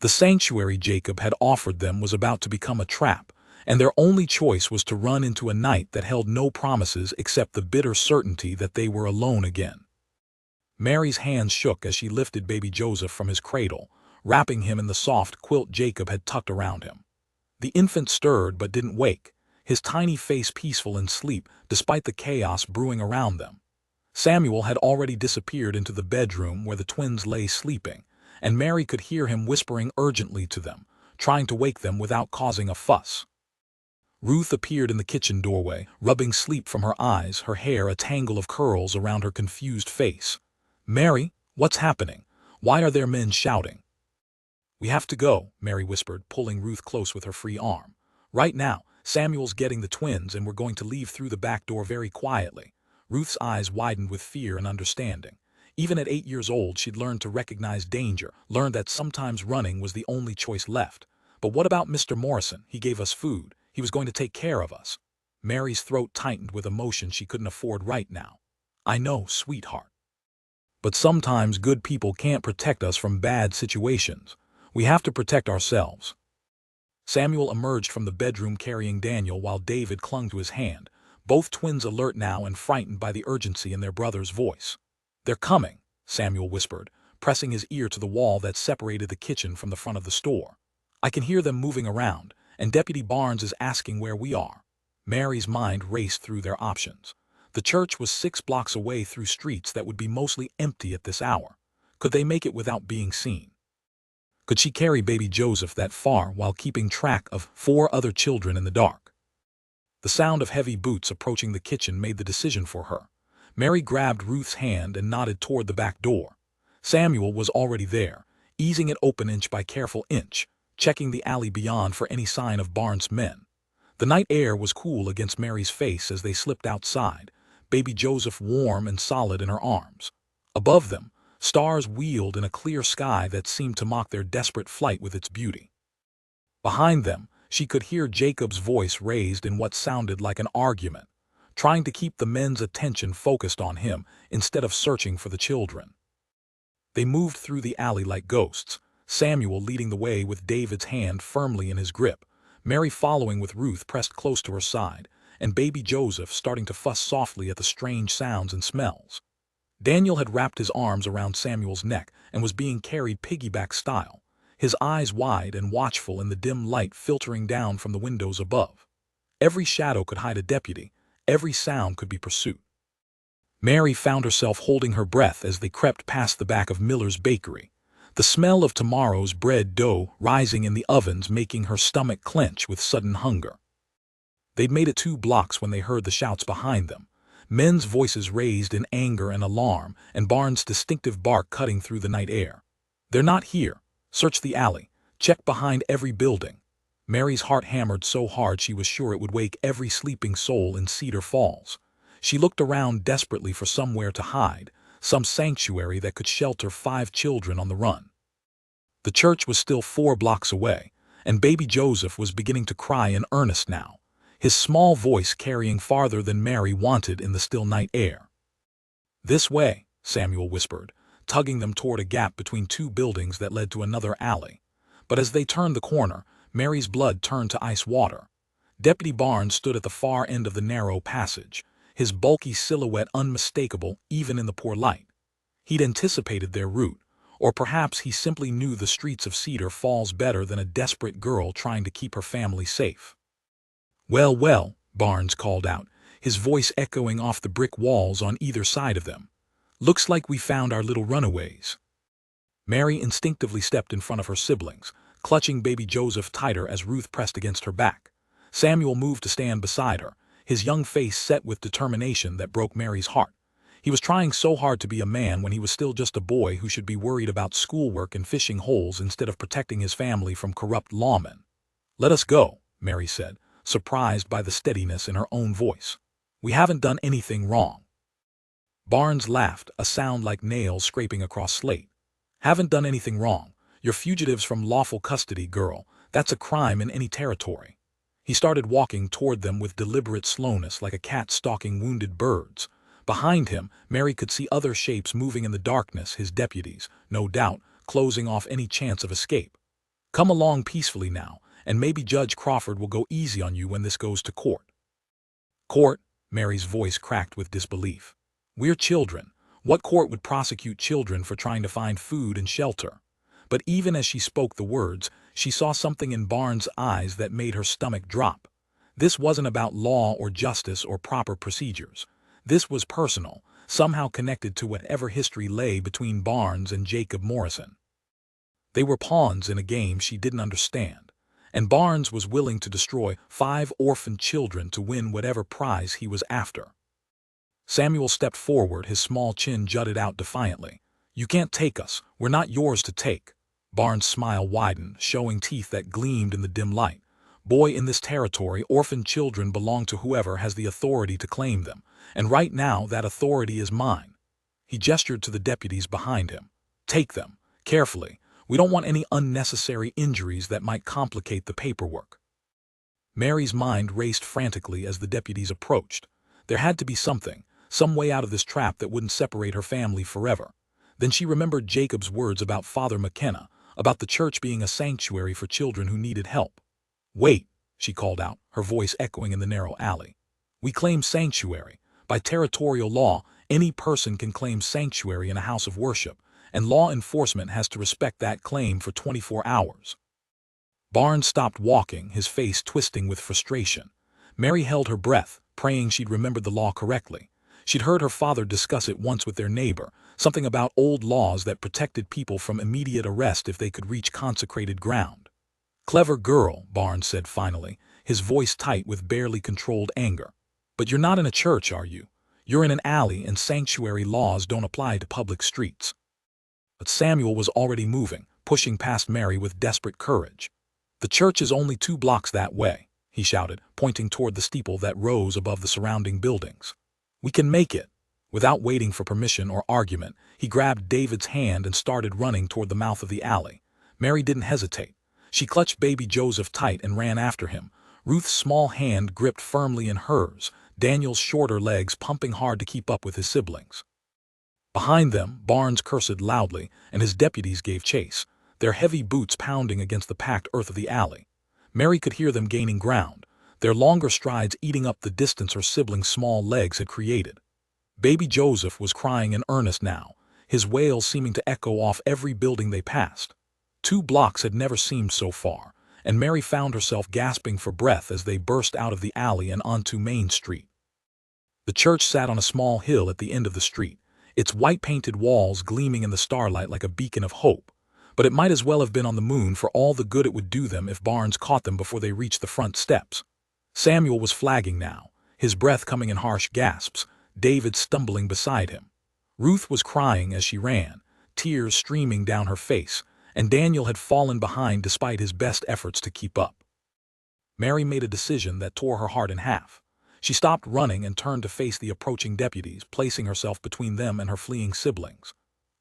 The sanctuary Jacob had offered them was about to become a trap, and their only choice was to run into a night that held no promises except the bitter certainty that they were alone again. Mary's hands shook as she lifted baby Joseph from his cradle, wrapping him in the soft quilt Jacob had tucked around him. The infant stirred but didn't wake, his tiny face peaceful in sleep despite the chaos brewing around them. Samuel had already disappeared into the bedroom where the twins lay sleeping, and Mary could hear him whispering urgently to them, trying to wake them without causing a fuss. Ruth appeared in the kitchen doorway, rubbing sleep from her eyes, her hair a tangle of curls around her confused face. "Mary, what's happening? Why are there men shouting?" "We have to go," Mary whispered, pulling Ruth close with her free arm. "Right now, Samuel's getting the twins and we're going to leave through the back door very quietly." Ruth's eyes widened with fear and understanding. Even at 8 years old, she'd learned to recognize danger, learned that sometimes running was the only choice left. "But what about Mr. Morrison? He gave us food. He was going to take care of us." Mary's throat tightened with emotion she couldn't afford right now. "I know, sweetheart. But sometimes good people can't protect us from bad situations. We have to protect ourselves." Samuel emerged from the bedroom carrying Daniel while David clung to his hand, both twins alert now and frightened by the urgency in their brother's voice. "They're coming," Samuel whispered, pressing his ear to the wall that separated the kitchen from the front of the store. "I can hear them moving around, and Deputy Barnes is asking where we are." Mary's mind raced through their options. The church was 6 blocks away through streets that would be mostly empty at this hour. Could they make it without being seen? Could she carry baby Joseph that far while keeping track of 4 other children in the dark? The sound of heavy boots approaching the kitchen made the decision for her. Mary grabbed Ruth's hand and nodded toward the back door. Samuel was already there, easing it open inch by careful inch, checking the alley beyond for any sign of Barnes' men. The night air was cool against Mary's face as they slipped outside, baby Joseph warm and solid in her arms. Above them, stars wheeled in a clear sky that seemed to mock their desperate flight with its beauty. Behind them, she could hear Jacob's voice raised in what sounded like an argument, trying to keep the men's attention focused on him instead of searching for the children. They moved through the alley like ghosts, Samuel leading the way with David's hand firmly in his grip, Mary following with Ruth pressed close to her side, and baby Joseph starting to fuss softly at the strange sounds and smells. Daniel had wrapped his arms around Samuel's neck and was being carried piggyback style, his eyes wide and watchful in the dim light filtering down from the windows above. Every shadow could hide a deputy, every sound could be pursuit. Mary found herself holding her breath as they crept past the back of Miller's bakery, the smell of tomorrow's bread dough rising in the ovens making her stomach clench with sudden hunger. They'd made it 2 blocks when they heard the shouts behind them, men's voices raised in anger and alarm, and Barnes' distinctive bark cutting through the night air. "They're not here. Search the alley. Check behind every building." Mary's heart hammered so hard she was sure it would wake every sleeping soul in Cedar Falls. She looked around desperately for somewhere to hide, some sanctuary that could shelter 5 children on the run. The church was still 4 blocks away, and baby Joseph was beginning to cry in earnest now, his small voice carrying farther than Mary wanted in the still night air. "This way," Samuel whispered, tugging them toward a gap between 2 buildings that led to another alley. But as they turned the corner, Mary's blood turned to ice water. Deputy Barnes stood at the far end of the narrow passage, his bulky silhouette unmistakable even in the poor light. He'd anticipated their route, or perhaps he simply knew the streets of Cedar Falls better than a desperate girl trying to keep her family safe. "Well, well," Barnes called out, his voice echoing off the brick walls on either side of them. "Looks like we found our little runaways." Mary instinctively stepped in front of her siblings, clutching baby Joseph tighter as Ruth pressed against her back. Samuel moved to stand beside her, his young face set with determination that broke Mary's heart. He was trying so hard to be a man when he was still just a boy who should be worried about schoolwork and fishing holes instead of protecting his family from corrupt lawmen. "Let us go," Mary said, surprised by the steadiness in her own voice. "We haven't done anything wrong." Barnes laughed, a sound like nails scraping across slate. "Haven't done anything wrong. You're fugitives from lawful custody, girl. That's a crime in any territory." He started walking toward them with deliberate slowness like a cat stalking wounded birds. Behind him, Mary could see other shapes moving in the darkness, his deputies, no doubt, closing off any chance of escape. "Come along peacefully now, and maybe Judge Crawford will go easy on you when this goes to court." "Court?" Mary's voice cracked with disbelief. "We're children. What court would prosecute children for trying to find food and shelter?" But even as she spoke the words, she saw something in Barnes' eyes that made her stomach drop. This wasn't about law or justice or proper procedures. This was personal, somehow connected to whatever history lay between Barnes and Jacob Morrison. They were pawns in a game she didn't understand, and Barnes was willing to destroy 5 orphaned children to win whatever prize he was after. Samuel stepped forward, his small chin jutted out defiantly. "You can't take us. We're not yours to take." Barnes' smile widened, showing teeth that gleamed in the dim light. "Boy, in this territory, orphaned children belong to whoever has the authority to claim them, and right now that authority is mine." He gestured to the deputies behind him. "Take them, carefully. We don't want any unnecessary injuries that might complicate the paperwork." Mary's mind raced frantically as the deputies approached. There had to be something, some way out of this trap that wouldn't separate her family forever. Then she remembered Jacob's words about Father McKenna, about the church being a sanctuary for children who needed help. "Wait," she called out, her voice echoing in the narrow alley. "We claim sanctuary. By territorial law, any person can claim sanctuary in a house of worship, and law enforcement has to respect that claim for 24 hours. Barnes stopped walking, his face twisting with frustration. Mary held her breath, praying she'd remembered the law correctly. She'd heard her father discuss it once with their neighbor, something about old laws that protected people from immediate arrest if they could reach consecrated ground. "Clever girl," Barnes said finally, his voice tight with barely controlled anger. "But you're not in a church, are you? You're in an alley, and sanctuary laws don't apply to public streets." But Samuel was already moving, pushing past Mary with desperate courage. "The church is only 2 blocks that way," he shouted, pointing toward the steeple that rose above the surrounding buildings. "We can make it." Without waiting for permission or argument, he grabbed David's hand and started running toward the mouth of the alley. Mary didn't hesitate. She clutched baby Joseph tight and ran after him, Ruth's small hand gripped firmly in hers, Daniel's shorter legs pumping hard to keep up with his siblings. Behind them, Barnes cursed loudly, and his deputies gave chase, their heavy boots pounding against the packed earth of the alley. Mary could hear them gaining ground, their longer strides eating up the distance her siblings' small legs had created. Baby Joseph was crying in earnest now, his wails seeming to echo off every building they passed. 2 blocks had never seemed so far, and Mary found herself gasping for breath as they burst out of the alley and onto Main Street. The church sat on a small hill at the end of the street, its white-painted walls gleaming in the starlight like a beacon of hope, but it might as well have been on the moon for all the good it would do them if Barnes caught them before they reached the front steps. Samuel was flagging now, his breath coming in harsh gasps, David stumbling beside him. Ruth was crying as she ran, tears streaming down her face, and Daniel had fallen behind despite his best efforts to keep up. Mary made a decision that tore her heart in half. She stopped running and turned to face the approaching deputies, placing herself between them and her fleeing siblings.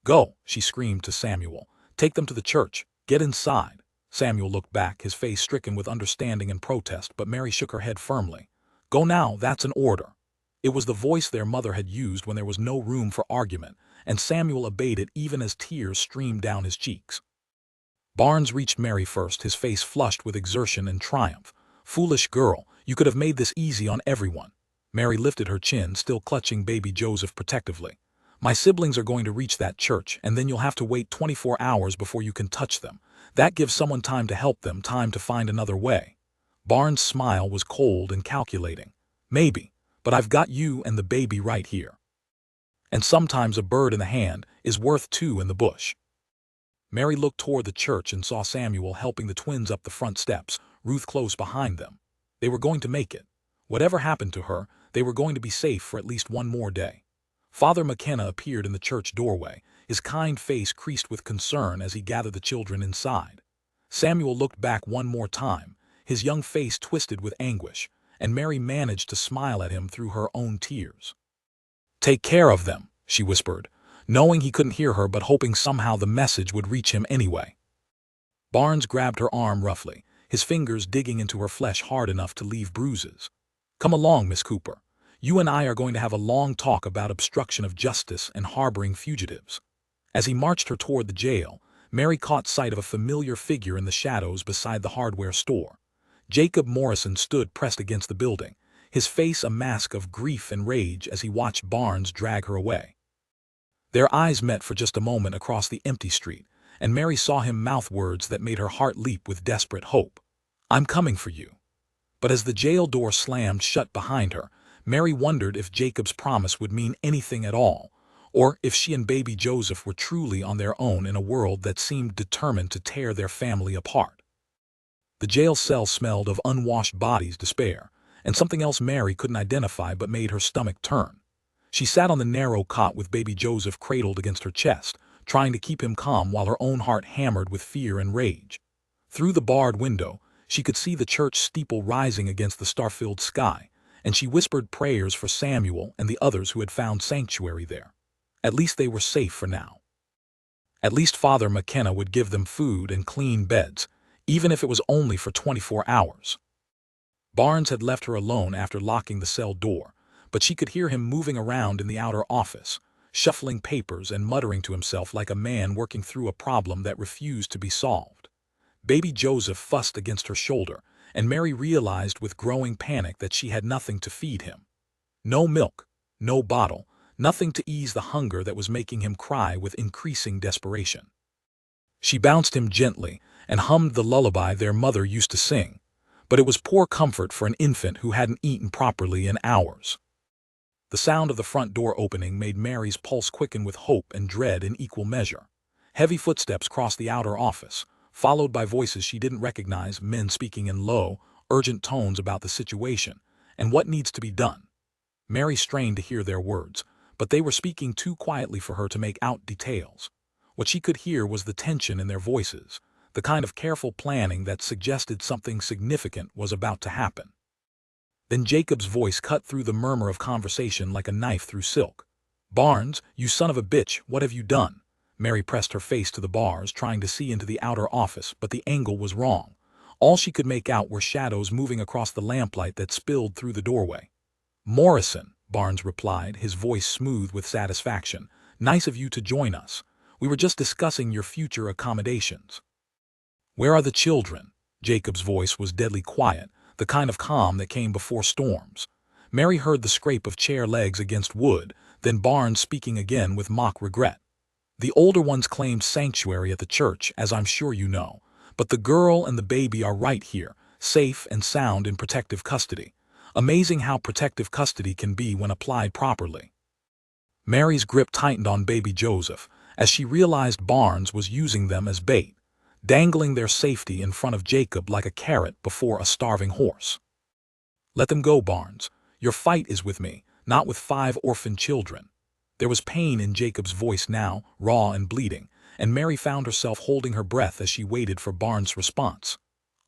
"Go," she screamed to Samuel. "Take them to the church. Get inside." Samuel looked back, his face stricken with understanding and protest, but Mary shook her head firmly. "Go now, that's an order." It was the voice their mother had used when there was no room for argument, and Samuel obeyed it even as tears streamed down his cheeks. Barnes reached Mary first, his face flushed with exertion and triumph. "Foolish girl, you could have made this easy on everyone." Mary lifted her chin, still clutching baby Joseph protectively. "My siblings are going to reach that church, and then you'll have to wait 24 hours before you can touch them. That gives someone time to help them, time to find another way." Barnes' smile was cold and calculating. "Maybe, but I've got you and the baby right here. And sometimes a bird in the hand is worth 2 in the bush." Mary looked toward the church and saw Samuel helping the twins up the front steps, Ruth close behind them. They were going to make it. Whatever happened to her, they were going to be safe for at least one more day. Father McKenna appeared in the church doorway, his kind face creased with concern as he gathered the children inside. Samuel looked back one more time, his young face twisted with anguish, and Mary managed to smile at him through her own tears. "Take care of them," she whispered, knowing he couldn't hear her but hoping somehow the message would reach him anyway. Barnes grabbed her arm roughly, his fingers digging into her flesh hard enough to leave bruises. "Come along, Miss Cooper. You and I are going to have a long talk about obstruction of justice and harboring fugitives." As he marched her toward the jail, Mary caught sight of a familiar figure in the shadows beside the hardware store. Jacob Morrison stood pressed against the building, his face a mask of grief and rage as he watched Barnes drag her away. Their eyes met for just a moment across the empty street, and Mary saw him mouth words that made her heart leap with desperate hope. "I'm coming for you." But as the jail door slammed shut behind her, Mary wondered if Jacob's promise would mean anything at all, or if she and baby Joseph were truly on their own in a world that seemed determined to tear their family apart. The jail cell smelled of unwashed bodies, despair, and something else Mary couldn't identify but made her stomach turn. She sat on the narrow cot with baby Joseph cradled against her chest, trying to keep him calm while her own heart hammered with fear and rage. Through the barred window, she could see the church steeple rising against the star-filled sky, and she whispered prayers for Samuel and the others who had found sanctuary there. At least they were safe for now. At least Father McKenna would give them food and clean beds, even if it was only for 24 hours. Barnes had left her alone after locking the cell door, but she could hear him moving around in the outer office, shuffling papers and muttering to himself like a man working through a problem that refused to be solved. Baby Joseph fussed against her shoulder, and Mary realized with growing panic that she had nothing to feed him. No milk, no bottle, nothing to ease the hunger that was making him cry with increasing desperation. She bounced him gently and hummed the lullaby their mother used to sing, but it was poor comfort for an infant who hadn't eaten properly in hours. The sound of the front door opening made Mary's pulse quicken with hope and dread in equal measure. Heavy footsteps crossed the outer office, followed by voices she didn't recognize, men speaking in low, urgent tones about the situation and what needs to be done. Mary strained to hear their words, but they were speaking too quietly for her to make out details. What she could hear was the tension in their voices, the kind of careful planning that suggested something significant was about to happen. Then Jacob's voice cut through the murmur of conversation like a knife through silk. "Barnes, you son of a bitch, what have you done?" Mary pressed her face to the bars, trying to see into the outer office, but the angle was wrong. All she could make out were shadows moving across the lamplight that spilled through the doorway. "Morrison," Barnes replied, his voice smooth with satisfaction. "Nice of you to join us. We were just discussing your future accommodations." "Where are the children?" Jacob's voice was deadly quiet, the kind of calm that came before storms. Mary heard the scrape of chair legs against wood, then Barnes speaking again with mock regret. The older ones claimed sanctuary at the church, as I'm sure you know, but the girl and the baby are right here, safe and sound in protective custody. Amazing how protective custody can be when applied properly. Mary's grip tightened on baby Joseph as she realized Barnes was using them as bait, dangling their safety in front of Jacob like a carrot before a starving horse. Let them go, Barnes. Your fight is with me, not with 5 orphan children. There was pain in Jacob's voice now, raw and bleeding, and Mary found herself holding her breath as she waited for Barnes' response.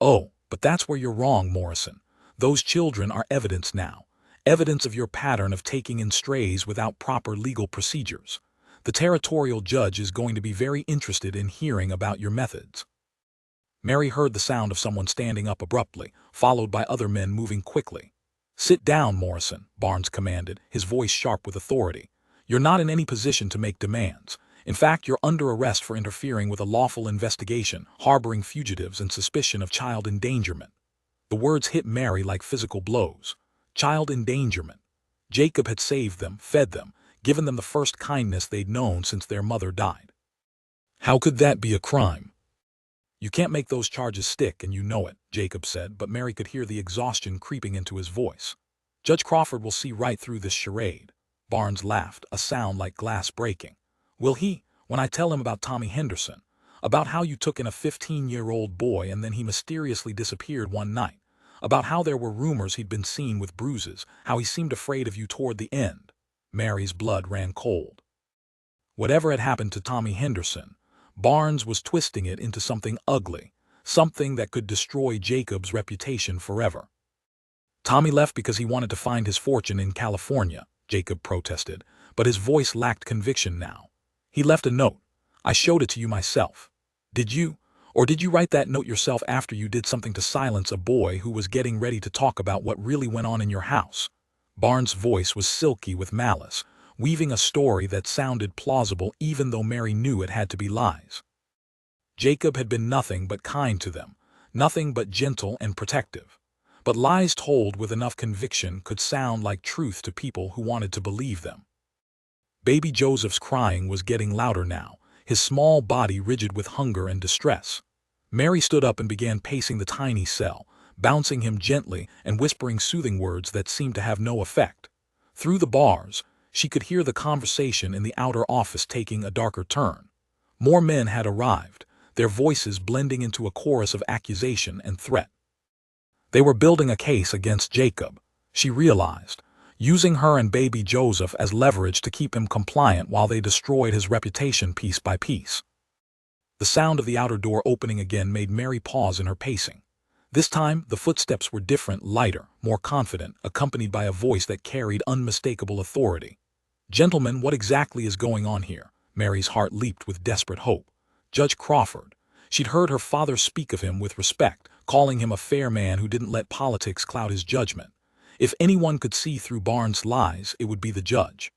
Oh, but that's where you're wrong, Morrison. Those children are evidence now. Evidence of your pattern of taking in strays without proper legal procedures. The territorial judge is going to be very interested in hearing about your methods. Mary heard the sound of someone standing up abruptly, followed by other men moving quickly. Sit down, Morrison, Barnes commanded, his voice sharp with authority. You're not in any position to make demands. In fact, you're under arrest for interfering with a lawful investigation, harboring fugitives, and suspicion of child endangerment. The words hit Mary like physical blows. Child endangerment. Jacob had saved them, fed them, given them the first kindness they'd known since their mother died. How could that be a crime? You can't make those charges stick, and you know it, Jacob said, but Mary could hear the exhaustion creeping into his voice. Judge Crawford will see right through this charade. Barnes laughed, a sound like glass breaking. Will he, when I tell him about Tommy Henderson, about how you took in a 15-year-old boy and then he mysteriously disappeared one night, about how there were rumors he'd been seen with bruises, how he seemed afraid of you toward the end? Mary's blood ran cold. Whatever had happened to Tommy Henderson, Barnes was twisting it into something ugly, something that could destroy Jacob's reputation forever. Tommy left because he wanted to find his fortune in California, Jacob protested, but his voice lacked conviction now. He left a note. I showed it to you myself. Did you? Or did you write that note yourself after you did something to silence a boy who was getting ready to talk about what really went on in your house? Barnes' voice was silky with malice, weaving a story that sounded plausible even though Mary knew it had to be lies. Jacob had been nothing but kind to them, nothing but gentle and protective. But lies told with enough conviction could sound like truth to people who wanted to believe them. Baby Joseph's crying was getting louder now, his small body rigid with hunger and distress. Mary stood up and began pacing the tiny cell, bouncing him gently and whispering soothing words that seemed to have no effect. Through the bars, she could hear the conversation in the outer office taking a darker turn. More men had arrived, their voices blending into a chorus of accusation and threat. They were building a case against Jacob, she realized, using her and baby Joseph as leverage to keep him compliant while they destroyed his reputation piece by piece. The sound of the outer door opening again made Mary pause in her pacing. This time, the footsteps were different, lighter, more confident, accompanied by a voice that carried unmistakable authority. Gentlemen, what exactly is going on here? Mary's heart leaped with desperate hope. Judge Crawford. She'd heard her father speak of him with respect, calling him a fair man who didn't let politics cloud his judgment. If anyone could see through Barnes' lies, it would be the judge.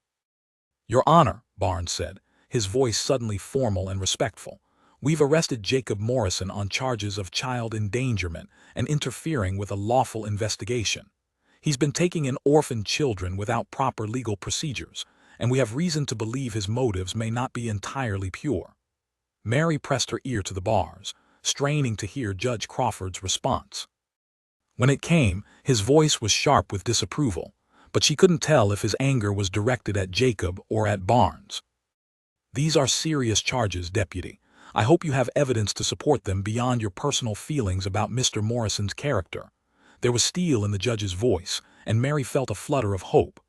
Your Honor, Barnes said, his voice suddenly formal and respectful. We've arrested Jacob Morrison on charges of child endangerment and interfering with a lawful investigation. He's been taking in orphan children without proper legal procedures, and we have reason to believe his motives may not be entirely pure. Mary pressed her ear to the bars, straining to hear Judge Crawford's response. When it came, his voice was sharp with disapproval, but she couldn't tell if his anger was directed at Jacob or at Barnes. These are serious charges, Deputy. I hope you have evidence to support them beyond your personal feelings about Mr. Morrison's character. There was steel in the judge's voice, and Mary felt a flutter of hope.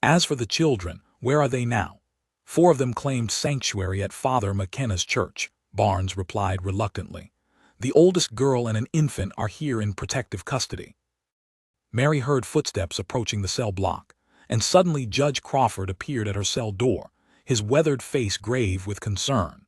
As for the children, where are they now? 4 of them claimed sanctuary at Father McKenna's church, Barnes replied reluctantly. The oldest girl and an infant are here in protective custody. Mary heard footsteps approaching the cell block, and suddenly Judge Crawford appeared at her cell door, his weathered face grave with concern.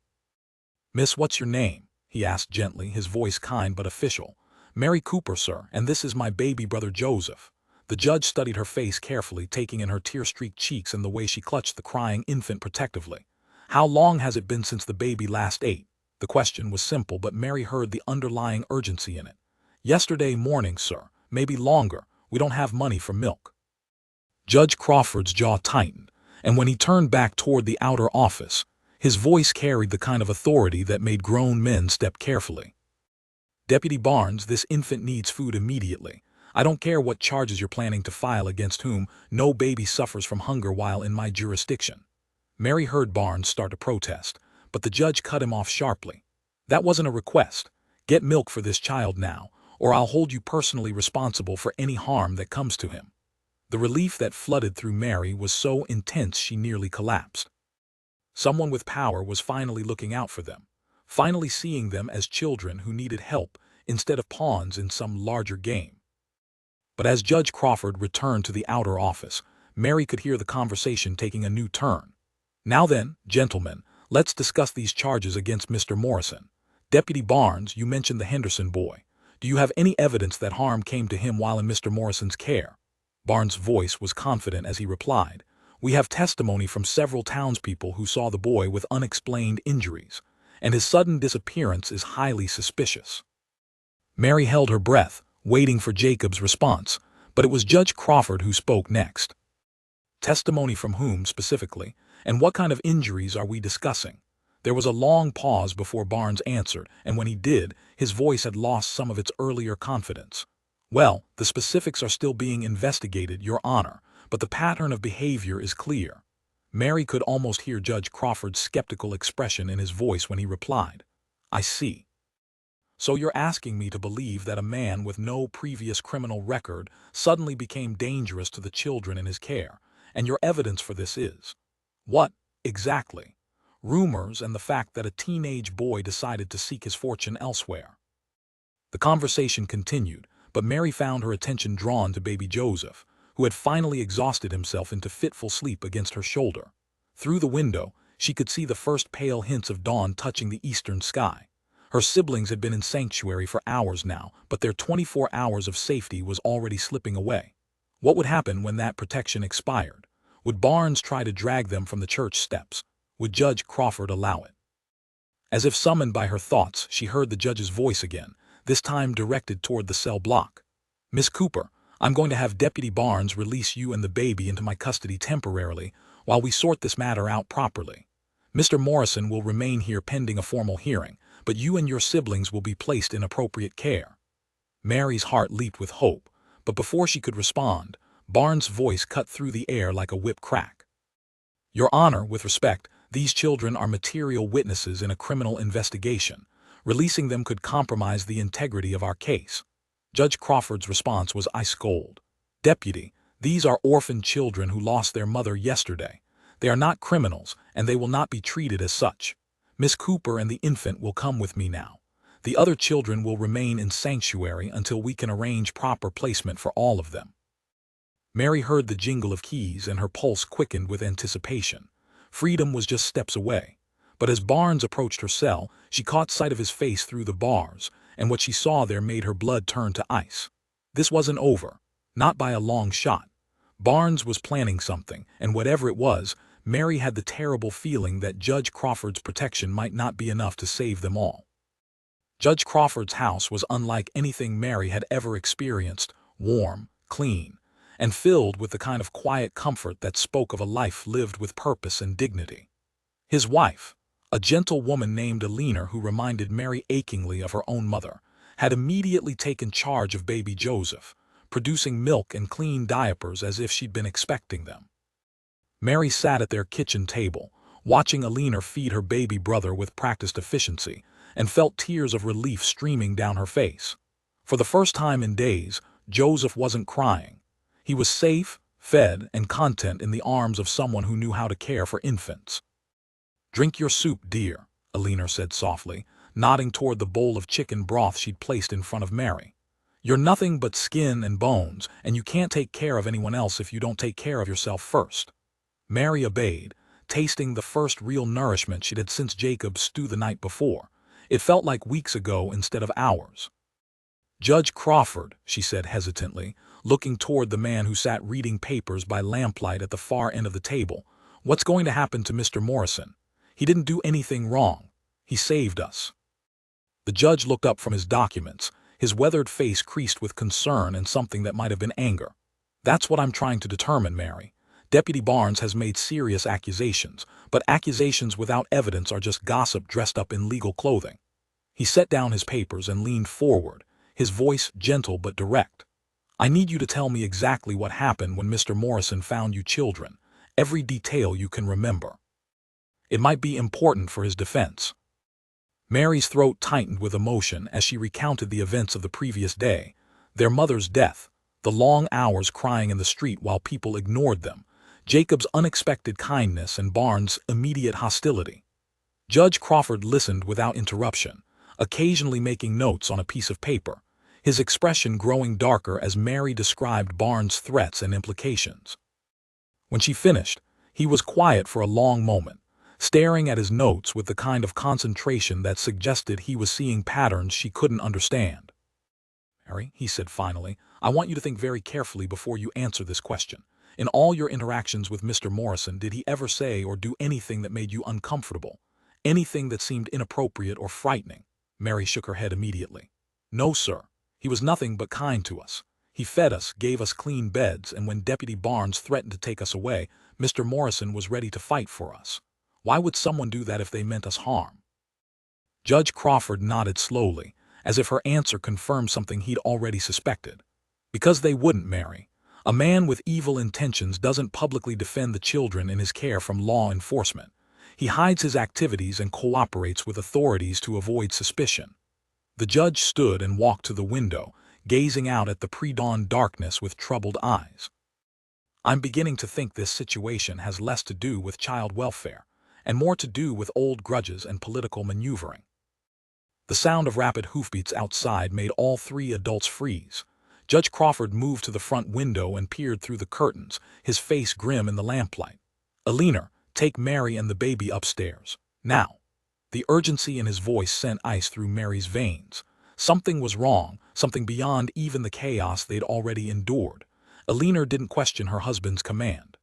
Miss, what's your name? He asked gently, his voice kind but official. Mary Cooper, sir, and this is my baby brother Joseph. The judge studied her face carefully, taking in her tear-streaked cheeks and the way she clutched the crying infant protectively. How long has it been since the baby last ate? The question was simple, but Mary heard the underlying urgency in it. Yesterday morning, sir. Maybe longer. We don't have money for milk. Judge Crawford's jaw tightened, and when he turned back toward the outer office, His voice carried the kind of authority that made grown men step carefully. "Deputy Barnes, this infant needs food immediately. I don't care what charges you're planning to file against whom, no baby suffers from hunger while in my jurisdiction." Mary heard Barnes start to protest, but the judge cut him off sharply. "That wasn't a request. Get milk for this child now, or I'll hold you personally responsible for any harm that comes to him." The relief that flooded through Mary was so intense she nearly collapsed. Someone with power was finally looking out for them, finally seeing them as children who needed help instead of pawns in some larger game. But as Judge Crawford returned to the outer office, Mary could hear the conversation taking a new turn. "Now then, gentlemen, let's discuss these charges against Mr. Morrison. Deputy Barnes, you mentioned the Henderson boy. Do you have any evidence that harm came to him while in Mr. Morrison's care?" Barnes' voice was confident as he replied, "We have testimony from several townspeople who saw the boy with unexplained injuries, and his sudden disappearance is highly suspicious." Mary held her breath, waiting for Jacob's response, but it was Judge Crawford who spoke next. "Testimony from whom specifically, and what kind of injuries are we discussing?" There was a long pause before Barnes answered, and when he did, his voice had lost some of its earlier confidence. "Well, the specifics are still being investigated, Your Honor, but the pattern of behavior is clear." Mary could almost hear Judge Crawford's skeptical expression in his voice when he replied, "I see. So you're asking me to believe that a man with no previous criminal record suddenly became dangerous to the children in his care, and your evidence for this is—" "What, exactly?" "Rumors and the fact that a teenage boy decided to seek his fortune elsewhere." The conversation continued, but Mary found her attention drawn to baby Joseph, who had finally exhausted himself into fitful sleep against her shoulder. Through the window, she could see the first pale hints of dawn touching the eastern sky. Her siblings had been in sanctuary for hours now, but their 24 hours of safety was already slipping away. What would happen when that protection expired? Would Barnes try to drag them from the church steps? Would Judge Crawford allow it? As if summoned by her thoughts, she heard the judge's voice again, this time directed toward the cell block. "Miss Cooper, I'm going to have Deputy Barnes release you and the baby into my custody temporarily while we sort this matter out properly. Mr. Morrison will remain here pending a formal hearing, but you and your siblings will be placed in appropriate care." Mary's heart leaped with hope, but before she could respond, Barnes' voice cut through the air like a whip crack. "Your Honor, with respect, these children are material witnesses in a criminal investigation. Releasing them could compromise the integrity of our case." Judge Crawford's response was ice cold. "Deputy, these are orphaned children who lost their mother yesterday. They are not criminals, and they will not be treated as such. Miss Cooper and the infant will come with me now. The other children will remain in sanctuary until we can arrange proper placement for all of them." Mary heard the jingle of keys and her pulse quickened with anticipation. Freedom was just steps away. But as Barnes approached her cell, she caught sight of his face through the bars, and what she saw there made her blood turn to ice. This wasn't over. Not by a long shot. Barnes was planning something, and whatever it was, Mary had the terrible feeling that Judge Crawford's protection might not be enough to save them all. Judge Crawford's house was unlike anything Mary had ever experienced, warm, clean, and filled with the kind of quiet comfort that spoke of a life lived with purpose and dignity. His wife, a gentle woman named Alina who reminded Mary achingly of her own mother, had immediately taken charge of baby Joseph, producing milk and clean diapers as if she'd been expecting them. Mary sat at their kitchen table, watching Alina feed her baby brother with practiced efficiency, and felt tears of relief streaming down her face. For the first time in days, Joseph wasn't crying. He was safe, fed, and content in the arms of someone who knew how to care for infants. "Drink your soup, dear," Alina said softly, nodding toward the bowl of chicken broth she'd placed in front of Mary. "You're nothing but skin and bones, and you can't take care of anyone else if you don't take care of yourself first." Mary obeyed, tasting the first real nourishment she'd had since Jacob's stew the night before. It felt like weeks ago instead of hours. "Judge Crawford," she said hesitantly, looking toward the man who sat reading papers by lamplight at the far end of the table, "what's going to happen to Mr. Morrison? He didn't do anything wrong. He saved us." The judge looked up from his documents, his weathered face creased with concern and something that might have been anger. "That's what I'm trying to determine, Mary. Deputy Barnes has made serious accusations, but accusations without evidence are just gossip dressed up in legal clothing. He set down his papers and leaned forward, his voice gentle but direct. I need you to tell me exactly what happened when Mr. Morrison found you children, every detail you can remember. It might be important for his defense. Mary's throat tightened with emotion as she recounted the events of the previous day, their mother's death, the long hours crying in the street while people ignored them, Jacob's unexpected kindness and Barnes' immediate hostility. Judge Crawford listened without interruption, occasionally making notes on a piece of paper, his expression growing darker as Mary described Barnes' threats and implications. When she finished, he was quiet for a long moment, staring at his notes with the kind of concentration that suggested he was seeing patterns she couldn't understand. Mary, he said finally, I want you to think very carefully before you answer this question. In all your interactions with Mr. Morrison, did he ever say or do anything that made you uncomfortable? Anything that seemed inappropriate or frightening? Mary shook her head immediately. No, sir. He was nothing but kind to us. He fed us, gave us clean beds, and when Deputy Barnes threatened to take us away, Mr. Morrison was ready to fight for us. Why would someone do that if they meant us harm? Judge Crawford nodded slowly, as if her answer confirmed something he'd already suspected. Because they wouldn't, Mary. A man with evil intentions doesn't publicly defend the children in his care from law enforcement. He hides his activities and cooperates with authorities to avoid suspicion. The judge stood and walked to the window, gazing out at the pre-dawn darkness with troubled eyes. I'm beginning to think this situation has less to do with child welfare, and more to do with old grudges and political maneuvering. The sound of rapid hoofbeats outside made all three adults freeze. Judge Crawford moved to the front window and peered through the curtains, his face grim in the lamplight. Alina, take Mary and the baby upstairs. Now. The urgency in his voice sent ice through Mary's veins. Something was wrong, something beyond even the chaos they'd already endured. Alina didn't question her husband's command.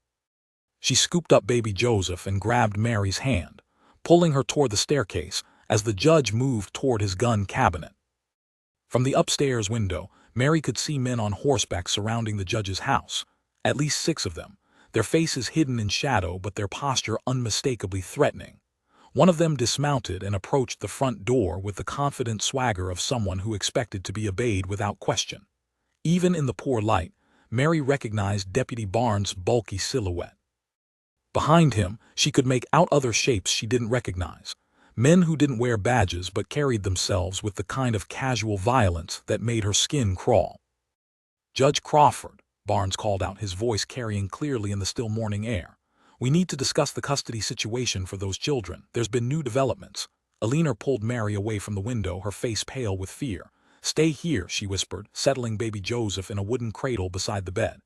She scooped up baby Joseph and grabbed Mary's hand, pulling her toward the staircase as the judge moved toward his gun cabinet. From the upstairs window, Mary could see men on horseback surrounding the judge's house, at least 6 of them, their faces hidden in shadow but their posture unmistakably threatening. One of them dismounted and approached the front door with the confident swagger of someone who expected to be obeyed without question. Even in the poor light, Mary recognized Deputy Barnes' bulky silhouette. Behind him, she could make out other shapes she didn't recognize, men who didn't wear badges but carried themselves with the kind of casual violence that made her skin crawl. Judge Crawford, Barnes called out, his voice carrying clearly in the still morning air. We need to discuss the custody situation for those children. There's been new developments. Alina pulled Mary away from the window, her face pale with fear. Stay here, she whispered, settling baby Joseph in a wooden cradle beside the bed.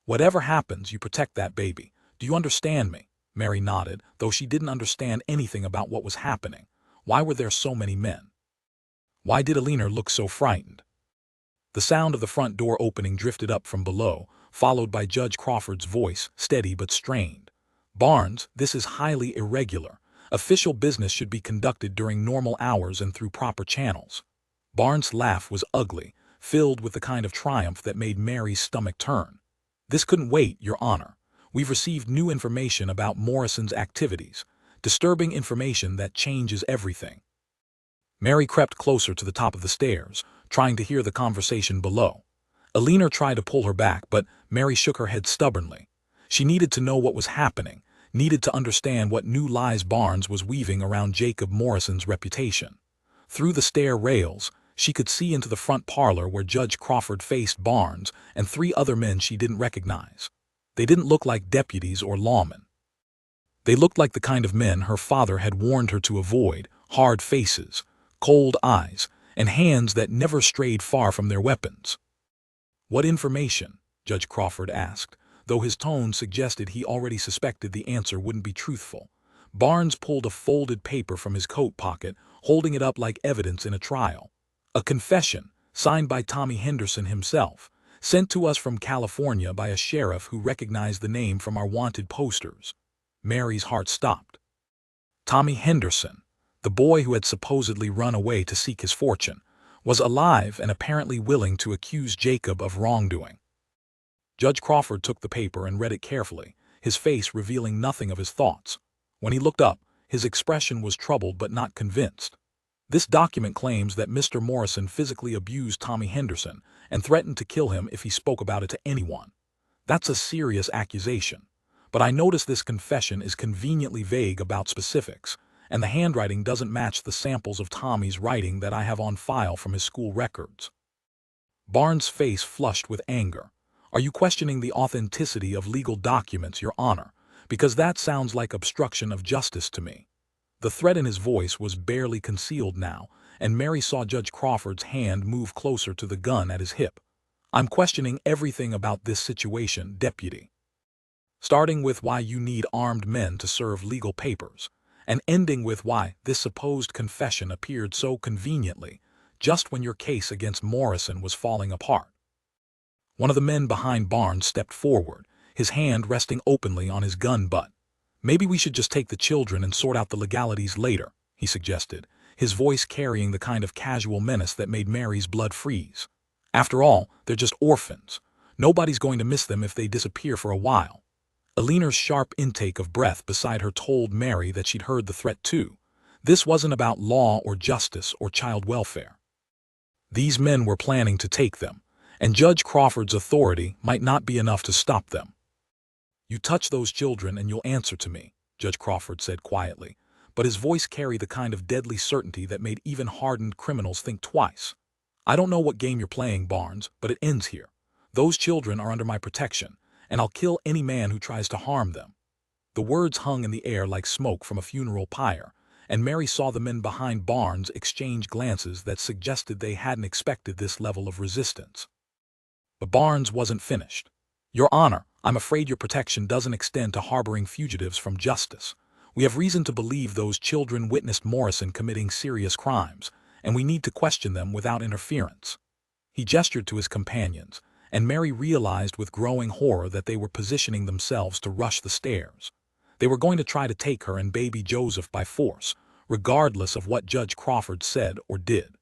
Whatever happens, you protect that baby. Do you understand me? Mary nodded, though she didn't understand anything about what was happening. Why were there so many men? Why did Alina look so frightened? The sound of the front door opening drifted up from below, followed by Judge Crawford's voice, steady but strained. Barnes, this is highly irregular. Official business should be conducted during normal hours and through proper channels. Barnes' laugh was ugly, filled with the kind of triumph that made Mary's stomach turn. This couldn't wait, Your Honor. We've received new information about Morrison's activities, disturbing information that changes everything. Mary crept closer to the top of the stairs, trying to hear the conversation below. Alina tried to pull her back, but Mary shook her head stubbornly. She needed to know what was happening, needed to understand what new lies Barnes was weaving around Jacob Morrison's reputation. Through the stair rails, she could see into the front parlor where Judge Crawford faced Barnes and 3 other men she didn't recognize. They didn't look like deputies or lawmen. They looked like the kind of men her father had warned her to avoid, hard faces, cold eyes, and hands that never strayed far from their weapons. What information? Judge Crawford asked, though his tone suggested he already suspected the answer wouldn't be truthful. Barnes pulled a folded paper from his coat pocket, holding it up like evidence in a trial. A confession, signed by Tommy Henderson himself, sent to us from California by a sheriff who recognized the name from our wanted posters. Mary's heart stopped. Tommy Henderson, the boy who had supposedly run away to seek his fortune, was alive and apparently willing to accuse Jacob of wrongdoing. Judge Crawford took the paper and read it carefully, his face revealing nothing of his thoughts. When he looked up, his expression was troubled but not convinced. This document claims that Mr. Morrison physically abused Tommy Henderson and threatened to kill him if he spoke about it to anyone. That's a serious accusation. But I notice this confession is conveniently vague about specifics, and the handwriting doesn't match the samples of Tommy's writing that I have on file from his school records. Barnes' face flushed with anger. Are you questioning the authenticity of legal documents, Your Honor? Because that sounds like obstruction of justice to me. The threat in his voice was barely concealed now, and Mary saw Judge Crawford's hand move closer to the gun at his hip. I'm questioning everything about this situation, Deputy. Starting with why you need armed men to serve legal papers, and ending with why this supposed confession appeared so conveniently, just when your case against Morrison was falling apart. One of the men behind Barnes stepped forward, his hand resting openly on his gun butt. Maybe we should just take the children and sort out the legalities later, he suggested, his voice carrying the kind of casual menace that made Mary's blood freeze. After all, they're just orphans. Nobody's going to miss them if they disappear for a while. Alina's sharp intake of breath beside her told Mary that she'd heard the threat too. This wasn't about law or justice or child welfare. These men were planning to take them, and Judge Crawford's authority might not be enough to stop them. You touch those children and you'll answer to me, Judge Crawford said quietly, but his voice carried the kind of deadly certainty that made even hardened criminals think twice. I don't know what game you're playing, Barnes, but it ends here. Those children are under my protection, and I'll kill any man who tries to harm them. The words hung in the air like smoke from a funeral pyre, and Mary saw the men behind Barnes exchange glances that suggested they hadn't expected this level of resistance. But Barnes wasn't finished. Your Honor, I'm afraid your protection doesn't extend to harboring fugitives from justice. We have reason to believe those children witnessed Morrison committing serious crimes, and we need to question them without interference. He gestured to his companions, and Mary realized with growing horror that they were positioning themselves to rush the stairs. They were going to try to take her and baby Joseph by force, regardless of what Judge Crawford said or did.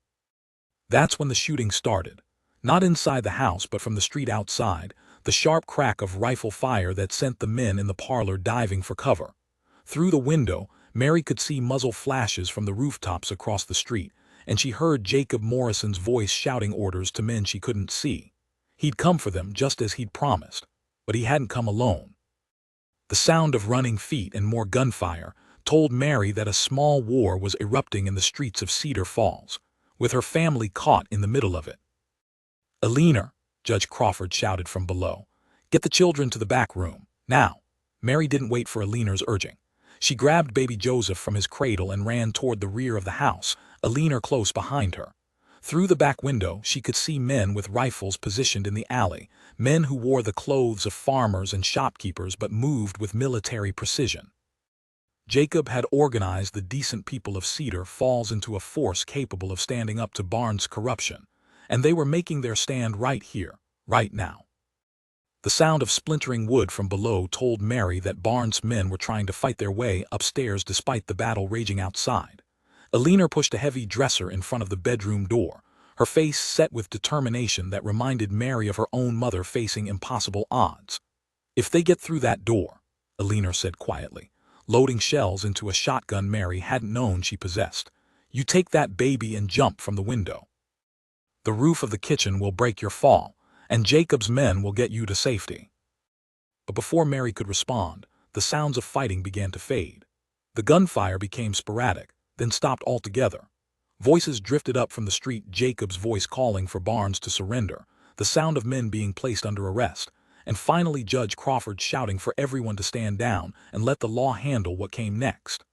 That's when the shooting started. Not inside the house but from the street outside, the sharp crack of rifle fire that sent the men in the parlor diving for cover. Through the window, Mary could see muzzle flashes from the rooftops across the street, and she heard Jacob Morrison's voice shouting orders to men she couldn't see. He'd come for them just as he'd promised, but he hadn't come alone. The sound of running feet and more gunfire told Mary that a small war was erupting in the streets of Cedar Falls, with her family caught in the middle of it. Alina, Judge Crawford shouted from below, get the children to the back room, now. Mary didn't wait for Alina's urging. She grabbed baby Joseph from his cradle and ran toward the rear of the house, Alina close behind her. Through the back window, she could see men with rifles positioned in the alley, men who wore the clothes of farmers and shopkeepers but moved with military precision. Jacob had organized the decent people of Cedar Falls into a force capable of standing up to Barnes' corruption, and they were making their stand right here, right now. The sound of splintering wood from below told Mary that Barnes' men were trying to fight their way upstairs despite the battle raging outside. Alina pushed a heavy dresser in front of the bedroom door, her face set with determination that reminded Mary of her own mother facing impossible odds. If they get through that door, Alina said quietly, loading shells into a shotgun Mary hadn't known she possessed, you take that baby and jump from the window. The roof of the kitchen will break your fall, and Jacob's men will get you to safety. But before Mary could respond, the sounds of fighting began to fade. The gunfire became sporadic, then stopped altogether. Voices drifted up from the street, Jacob's voice calling for Barnes to surrender, the sound of men being placed under arrest, and finally Judge Crawford shouting for everyone to stand down and let the law handle what came next.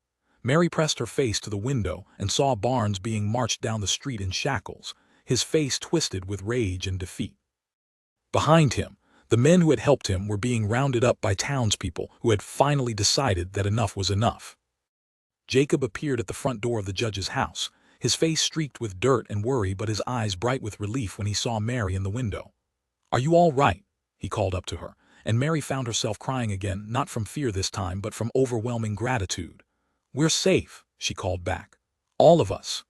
Mary pressed her face to the window and saw Barnes being marched down the street in shackles, his face twisted with rage and defeat. Behind him, the men who had helped him were being rounded up by townspeople who had finally decided that enough was enough. Jacob appeared at the front door of the judge's house, his face streaked with dirt and worry but his eyes bright with relief when he saw Mary in the window. "Are you all right?" he called up to her, and Mary found herself crying again, not from fear this time but from overwhelming gratitude. "We're safe," she called back. "All of us."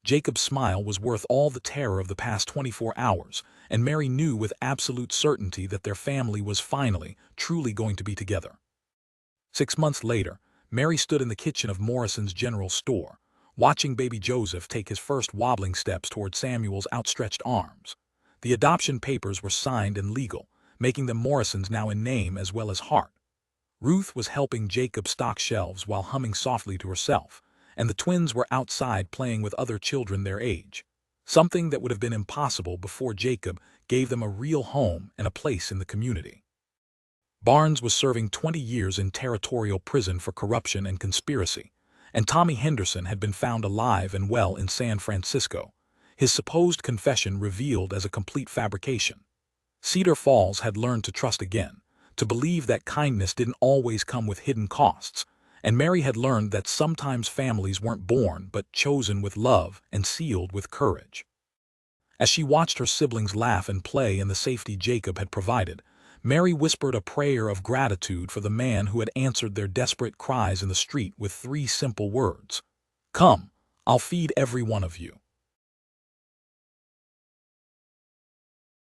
Jacob's smile was worth all the terror of the past 24 hours, and Mary knew with absolute certainty that their family was finally, truly going to be together. 6 months later, Mary stood in the kitchen of Morrison's General Store, watching baby Joseph take his first wobbling steps toward Samuel's outstretched arms. The adoption papers were signed and legal, making them Morrisons now in name as well as heart. Ruth was helping Jacob stock shelves while humming softly to herself, and the twins were outside playing with other children their age. Something that would have been impossible before Jacob gave them a real home and a place in the community. Barnes was serving 20 years in territorial prison for corruption and conspiracy, and Tommy Henderson had been found alive and well in San Francisco, his supposed confession revealed as a complete fabrication. Cedar Falls had learned to trust again, to believe that kindness didn't always come with hidden costs, and Mary had learned that sometimes families weren't born but chosen with love and sealed with courage. As she watched her siblings laugh and play in the safety Jacob had provided, Mary whispered a prayer of gratitude for the man who had answered their desperate cries in the street with 3 simple words. "Come, I'll feed every one of you."